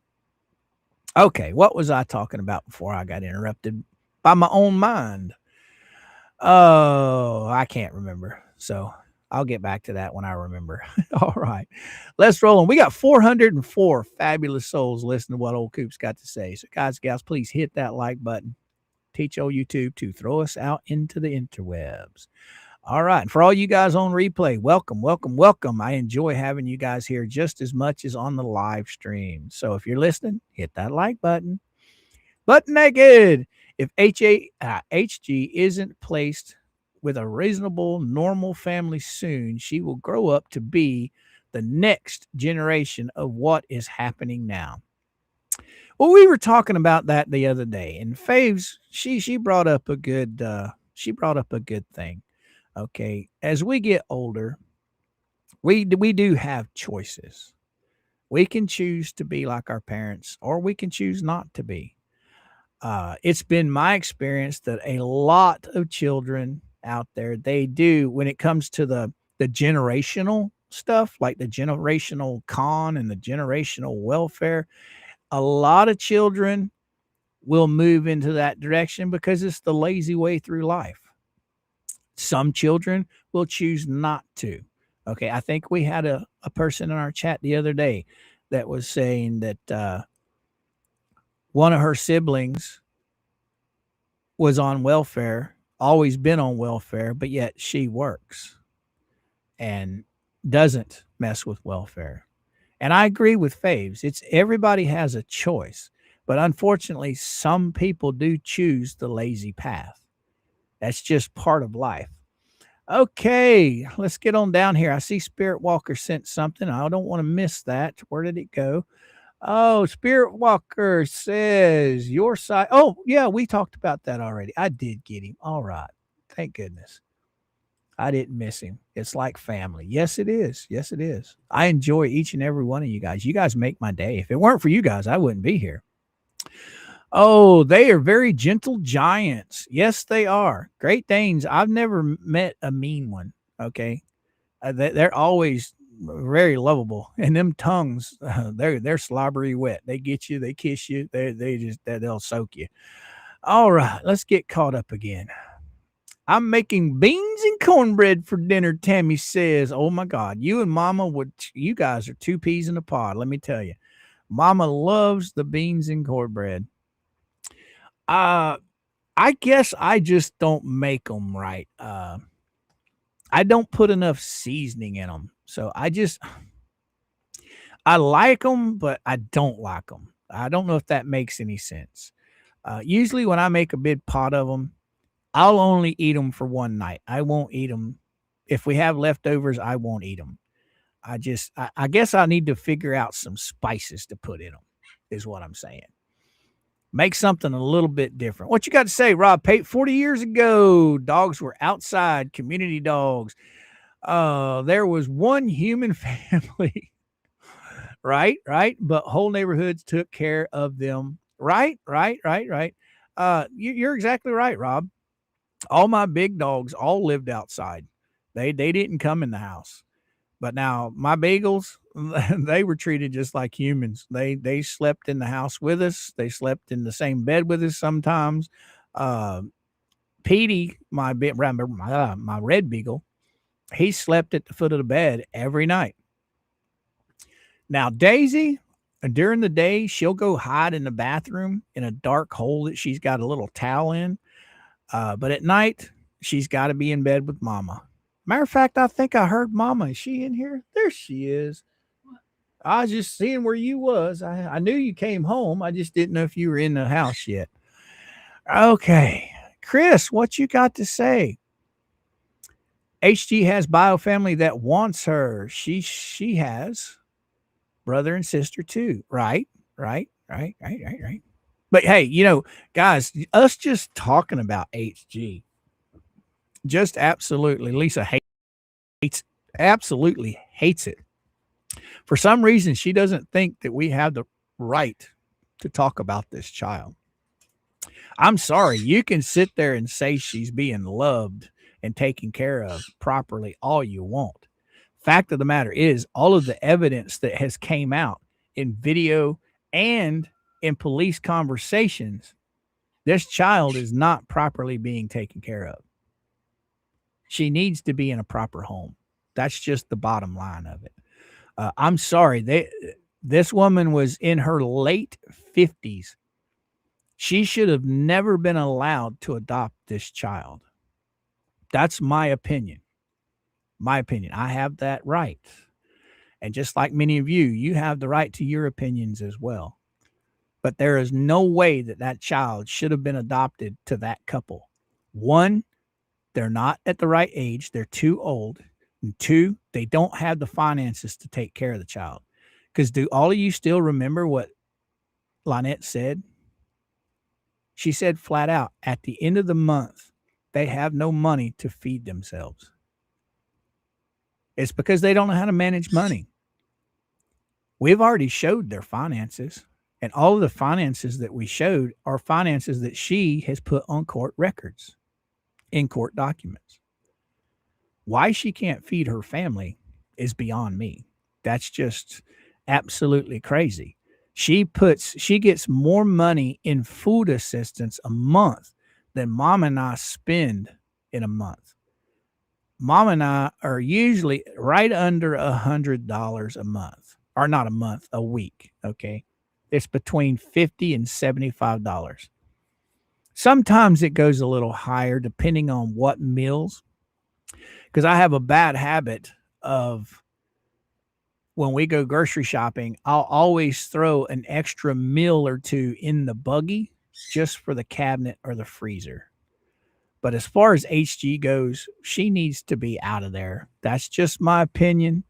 Okay, what was I talking about before I got interrupted by my own mind? Oh, I can't remember. So I'll get back to that when I remember. All right, let's roll on. We got 404 fabulous souls listening to what old Coop's got to say. So guys, gals, please hit that like button. Teach old YouTube to throw us out into the interwebs. All right. And for all you guys on replay, welcome, welcome, welcome. I enjoy having you guys here just as much as on the live stream. So if you're listening, hit that like button. Butt naked. If HG isn't placed with a reasonable, normal family soon, she will grow up to be the next generation of what is happening now. Well, we were talking about that the other day, and Faves, she brought up a good thing. Okay, as we get older, we do have choices. We can choose to be like our parents, or we can choose not to be. It's been my experience that a lot of children out there, they do, when it comes to the generational stuff, like the generational con and the generational welfare, a lot of children will move into that direction because it's the lazy way through life. Some children will choose not to. Okay, I think we had a person in our chat the other day that was saying that one of her siblings was on welfare, always been on welfare, but yet she works and doesn't mess with welfare. And I agree with Faves. It's everybody has a choice, but unfortunately, some people do choose the lazy path. That's just part of life. Okay, let's get on down here. I see Spirit Walker sent something. I don't want to miss that. Where did it go? Oh, Spirit Walker says your side. Oh, yeah, we talked about that already. I did get him. All right. Thank goodness. I didn't miss him. It's like family. Yes, it is. Yes, it is. I enjoy each and every one of you guys. You guys make my day. If it weren't for you guys, I wouldn't be here. Oh, they are very gentle giants. Yes, they are. Great Danes. I've never met a mean one. Okay. They're always very lovable, and them tongues, they're slobbery wet. They get you, they kiss you, they'll soak you. All right, let's get caught up again. I'm making beans and cornbread for dinner, Tammy says. Oh my God, you and Mama you guys are two peas in a pod. Let me tell you, Mama loves the beans and cornbread. I guess I just don't make them right. I don't put enough seasoning in them. So I like them, but I don't like them. I don't know if that makes any sense. Usually when I make a big pot of them, I'll only eat them for one night. I won't eat them. If we have leftovers, I won't eat them. I guess I need to figure out some spices to put in them, is what I'm saying. Make something a little bit different. What you got to say, Rob Pate? 40 years ago, dogs were outside, community dogs. There was one human family, right? But whole neighborhoods took care of them. Right. You're exactly right, Rob. All my big dogs all lived outside. They didn't come in the house. But now my bagels, they were treated just like humans. They slept in the house with us. They slept in the same bed with us sometimes. Petey, my red beagle, he slept at the foot of the bed every night. Now Daisy, during the day, she'll go hide in the bathroom in a dark hole that she's got a little towel in. But at night, she's got to be in bed with Mama. Matter of fact, I think I heard Mama. Is she in here? There she is. I was just seeing where you was. I knew you came home. I just didn't know if you were in the house yet. Okay. Chris, what you got to say? HG has bio family that wants her. She has brother and sister too. Right. But hey, guys, us just talking about HG just absolutely, Lisa absolutely hates it. For some reason, she doesn't think that we have the right to talk about this child. I'm sorry. You can sit there and say she's being loved and taken care of properly all you want. Fact of the matter is, all of the evidence that has came out in video and in police conversations, this child is not properly being taken care of. She needs to be in a proper home. That's just the bottom line of it. I'm sorry. This woman was in her late 50s. She should have never been allowed to adopt this child. That's my opinion. I have that right. And just like many of you, you have the right to your opinions as well. But there is no way that child should have been adopted to that couple. One, they're not at the right age. They're too old. And two, they don't have the finances to take care of the child. Because do all of you still remember what Lynette said? She said flat out, at the end of the month, they have no money to feed themselves. It's because they don't know how to manage money. We've already showed their finances, and all of the finances that we showed are finances that she has put on court records, in court documents. Why she can't feed her family is beyond me. That's just absolutely crazy. She gets more money in food assistance a month than mom and I spend in a month. Mom and I are usually right under $100 a month, or not a month, a week. Okay. It's between $50 and $75. Sometimes it goes a little higher depending on what meals, because I have a bad habit of, when we go grocery shopping, I'll always throw an extra meal or two in the buggy just for the cabinet or the freezer. But as far as HG goes, she needs to be out of there. That's just my opinion.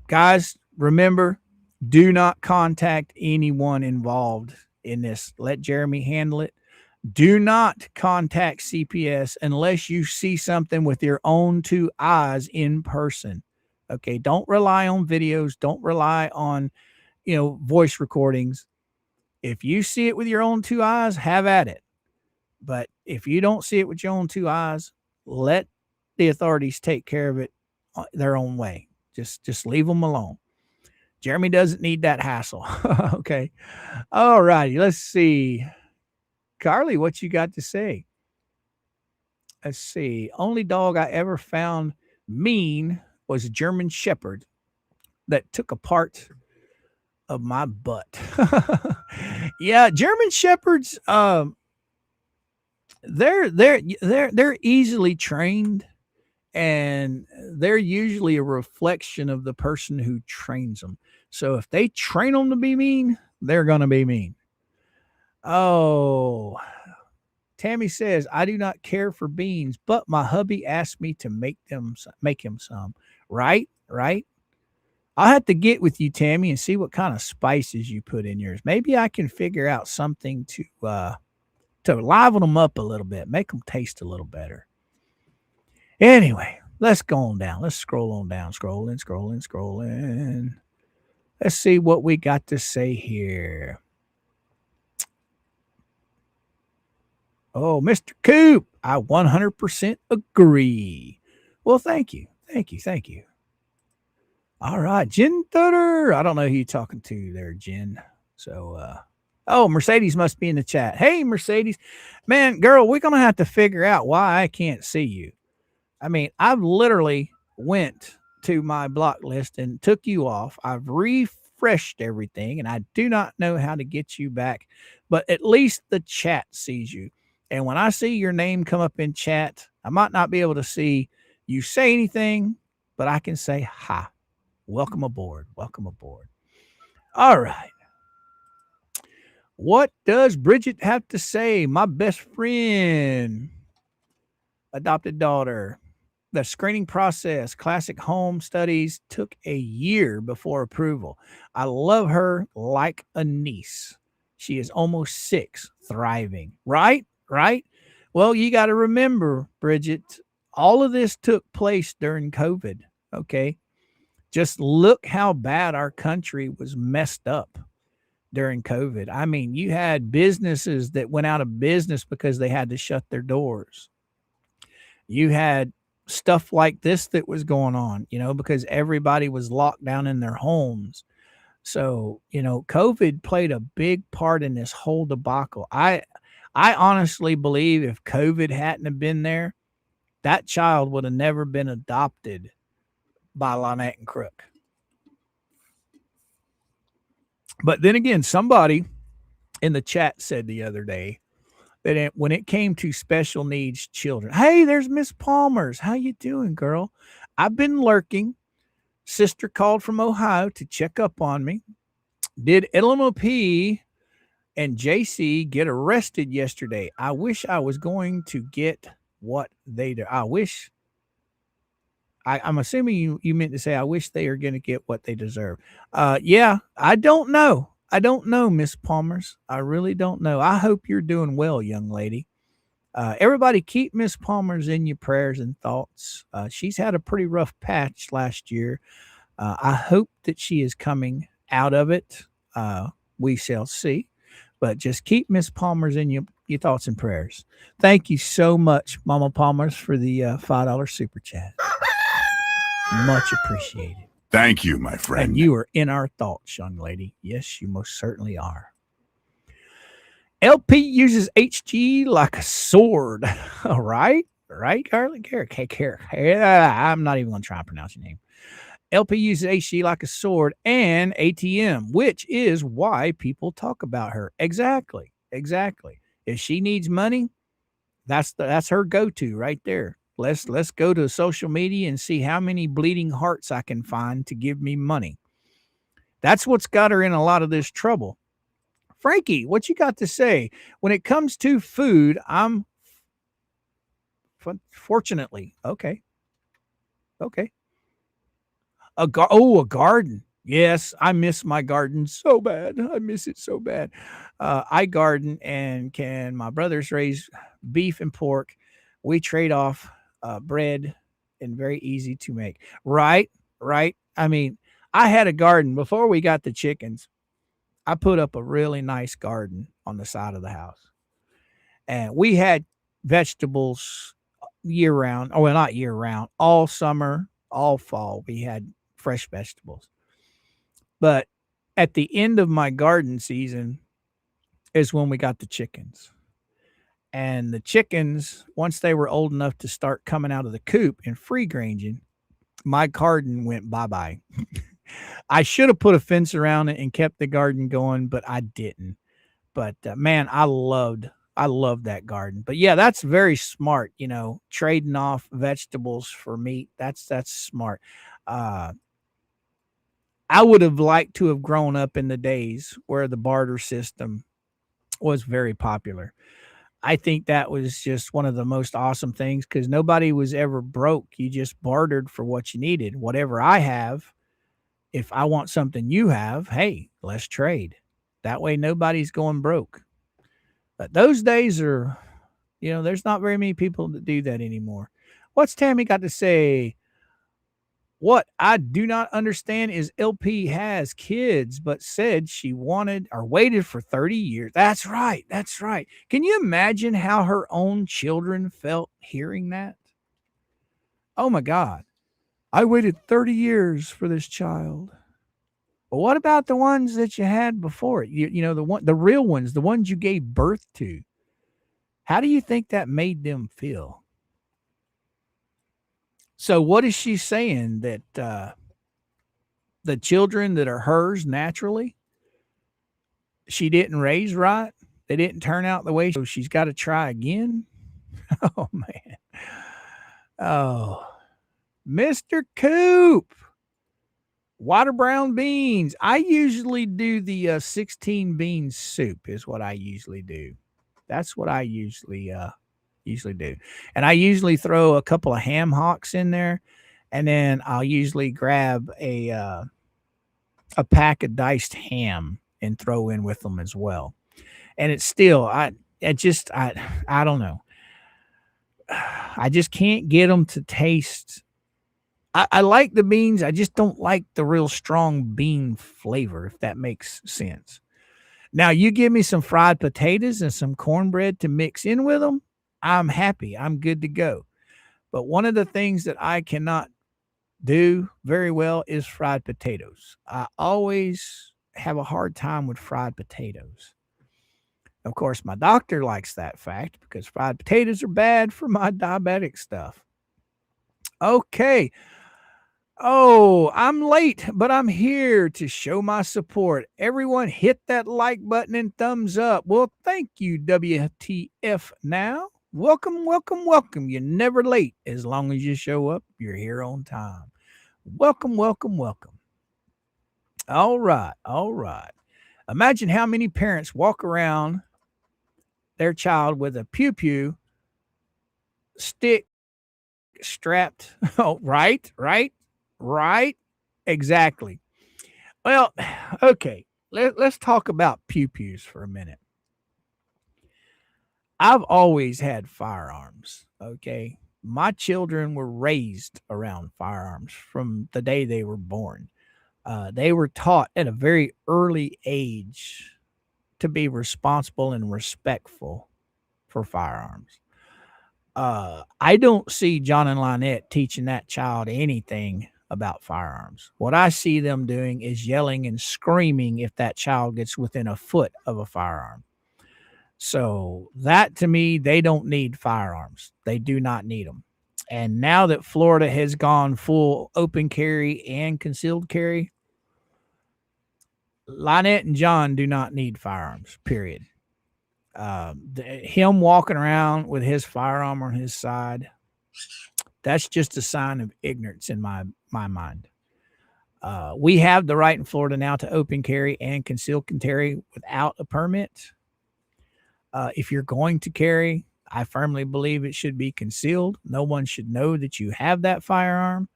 Guys, remember, do not contact anyone involved in this. Let Jeremy handle it. Do not contact CPS unless you see something with your own two eyes in person. Okay, don't rely on videos. Don't rely on, voice recordings. If you see it with your own two eyes, have at it. But if you don't see it with your own two eyes, let the authorities take care of it their own way. Just leave them alone. Jeremy doesn't need that hassle. Okay. All righty. Let's see. Carly, what you got to say? Let's see. Only dog I ever found mean was a German Shepherd that took a part of my butt. Yeah, German Shepherds, they're easily trained, and they're usually a reflection of the person who trains them. So if they train them to be mean, they're going to be mean. Oh, Tammy says, I do not care for beans, but my hubby asked me to make him some. Right. I'll have to get with you, Tammy, and see what kind of spices you put in yours. Maybe I can figure out something to liven them up a little bit, make them taste a little better. Anyway, let's go on down. Let's scroll on down. Scrolling. Let's see what we got to say here. Oh, Mr. Coop, I 100% agree. Well, thank you. All right, Jen Thutter. I don't know who you're talking to there, Jen. So, Mercedes must be in the chat. Hey, Mercedes. Man, girl, we're going to have to figure out why I can't see you. I mean, I've literally went to my block list and took you off. I've refreshed everything, and I do not know how to get you back. But at least the chat sees you. And when I see your name come up in chat, I might not be able to see you say anything, but I can say hi. Welcome aboard. All right. What does Bridget have to say? My best friend, adopted daughter. The screening process, classic home studies took a year before approval. I love her like a niece. She is almost 6, thriving. Right? Well, you got to remember, Bridget, all of this took place during COVID. Okay. Just look how bad our country was messed up during COVID. I mean, you had businesses that went out of business because they had to shut their doors. You had stuff like this that was going on, because everybody was locked down in their homes. So, COVID played a big part in this whole debacle. I honestly believe if COVID hadn't have been there, that child would have never been adopted by Lynette and Crook. But then again, somebody in the chat said the other day that when it came to special needs children, hey, there's Miss Palmer's. How you doing, girl? I've been lurking. Sister called from Ohio to check up on me. Did LMOP and JC get arrested yesterday? I wish I was going to get what they do. I'm assuming you meant to say, I wish they are going to get what they deserve. Yeah, I don't know. Miss Palmer's. I really don't know. I hope you're doing well, young lady. Everybody keep Miss Palmer's in your prayers and thoughts. She's had a pretty rough patch last year. I hope that she is coming out of it. We shall see. But just keep Miss Palmer's in your thoughts and prayers. Thank you so much, Mama Palmer's, for the $5 super chat. Much appreciated.
Thank you, my friend.
And you are in our thoughts, young lady. Yes, you most certainly are. LP uses HG like a sword. All right. Right, Garlic? I'm not even going to try and pronounce your name. LP uses HG like a sword and ATM, which is why people talk about her. Exactly. If she needs money, that's her go-to right there. Let's go to social media and see how many bleeding hearts I can find to give me money. That's what's got her in a lot of this trouble. Frankie, what you got to say? When it comes to food, I'm fortunately okay. A garden. Yes, I miss my garden so bad. I miss it so bad. I garden, and my brothers raise beef and pork. We trade off bread, and very easy to make. Right. I mean, I had a garden before we got the chickens. I put up a really nice garden on the side of the house, and we had vegetables year round. Oh, well, not year round, all summer, all fall. We had fresh vegetables. But at the end of my garden season is when we got the chickens. And the chickens, once they were old enough to start coming out of the coop and free ranging, my garden went bye-bye. I should have put a fence around it and kept the garden going, but I didn't. But man, I loved that garden. But yeah, that's very smart, trading off vegetables for meat. That's smart. I would have liked to have grown up in the days where the barter system was very popular. I think that was just one of the most awesome things because nobody was ever broke. You just bartered for what you needed. Whatever I have, if I want something you have, hey, let's trade. That way nobody's going broke. But those days are, there's not very many people that do that anymore. What's Tammy got to say? What I do not understand is LP has kids, but said she wanted or waited for 30 years. That's right. Can you imagine how her own children felt hearing that? Oh my God. I waited 30 years for this child. But what about the ones that you had before it? The real ones, the ones you gave birth to. How do you think that made them feel? So what is she saying? That the children that are hers naturally, she didn't raise right? They didn't turn out the way, so she's got to try again? Oh, man. Oh, Mr. Coop. Water brown beans. I usually do the 16 bean soup is what I usually do. That's what I usually do. And I usually throw a couple of ham hocks in there, and then I'll usually grab a pack of diced ham and throw in with them as well. And it's still, I don't know. I just can't get them to taste. I like the beans. I just don't like the real strong bean flavor, if that makes sense. Now, you give me some fried potatoes and some cornbread to mix in with them, I'm happy. I'm good to go. But one of the things that I cannot do very well is fried potatoes. I always have a hard time with fried potatoes. Of course, my doctor likes that fact because fried potatoes are bad for my diabetic stuff. Okay. Oh, I'm late, but I'm here to show my support. Everyone hit that like button and thumbs up. Well, thank you, WTF now. Welcome. You're never late. As long as you show up, you're here on time. Welcome. All right. Imagine how many parents walk around their child with a pew-pew stick strapped. Oh, right. Exactly. Well, okay. Let's talk about pew-pews for a minute. I've always had firearms, okay? my children were raised around firearms from the day they were born. They were taught at a very early age to be responsible and respectful for firearms. I don't see John and Lynette teaching that child anything about firearms. What I see them doing is yelling and screaming if that child gets within a foot of a firearm. So that, to me, they don't need firearms. They do not need them. And now that Florida has gone full open carry and concealed carry, Lynette and John do not need firearms, period. Him walking around with his firearm on his side, that's just a sign of ignorance in my mind. We have the right in Florida now to open carry and concealed carry without a permit. If you're going to carry, I firmly believe it should be concealed. No one should know that you have that firearm,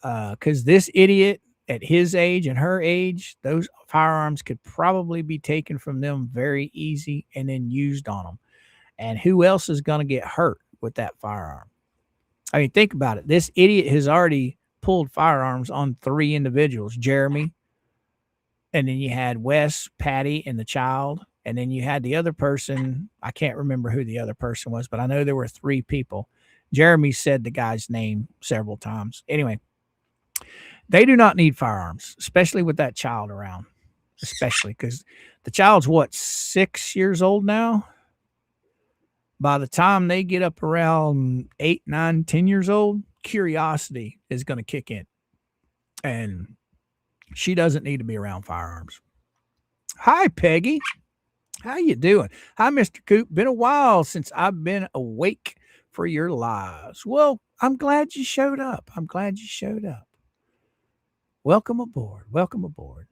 because this idiot at his age and her age, those firearms could probably be taken from them very easy and then used on them. And who else is going to get hurt with that firearm? I mean, think about it. This idiot has already pulled firearms on 3 individuals, Jeremy, and then you had Wes, Patty, and the child. And then you had the other person. I can't remember who the other person was, but I know there were 3 people. Jeremy said the guy's name several times. Anyway, they do not need firearms, especially with that child around, especially because the child's, 6 years old now? By the time they get up around 8, 9, 10 years old, curiosity is going to kick in. And she doesn't need to be around firearms. Hi, Peggy. How you doing? Hi, Mr. Coop. Been a while since I've been awake for your lives. Well, I'm glad you showed up. Welcome aboard. Welcome aboard.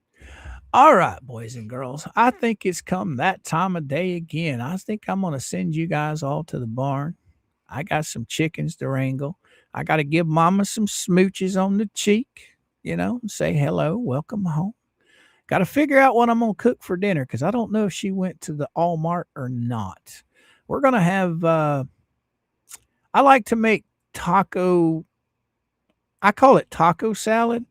All right, boys and girls. I think it's come that time of day again. I think I'm going to send you guys all to the barn. I got some chickens to wrangle. I got to give mama some smooches on the cheek, and say hello, welcome home. Got to figure out what I'm going to cook for dinner because I don't know if she went to the Walmart or not. We're going to have, I like to make taco. I call it taco salad.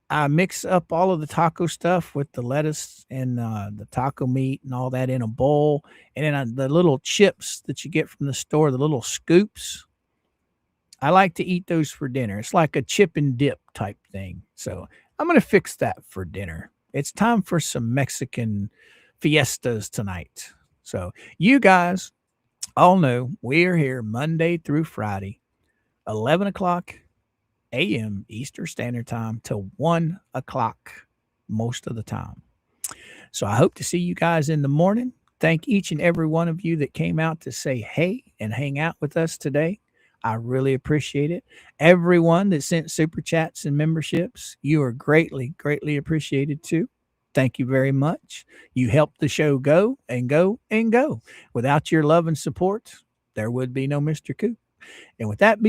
I mix up all of the taco stuff with the lettuce and the taco meat and all that in a bowl. And then the little chips that you get from the store, the little scoops, I like to eat those for dinner. It's like a chip and dip type thing. So I'm going to fix that for dinner. It's time for some Mexican fiestas tonight. So you guys all know we are here Monday through Friday, 11 o'clock a.m. Eastern Standard Time to 1 o'clock most of the time. So I hope to see you guys in the morning. Thank each and every one of you that came out to say hey and hang out with us today. I really appreciate it. Everyone that sent super chats and memberships, you are greatly, greatly appreciated too. Thank you very much. You helped the show go and go and go. Without your love and support, there would be no Mr. Coop. And with that being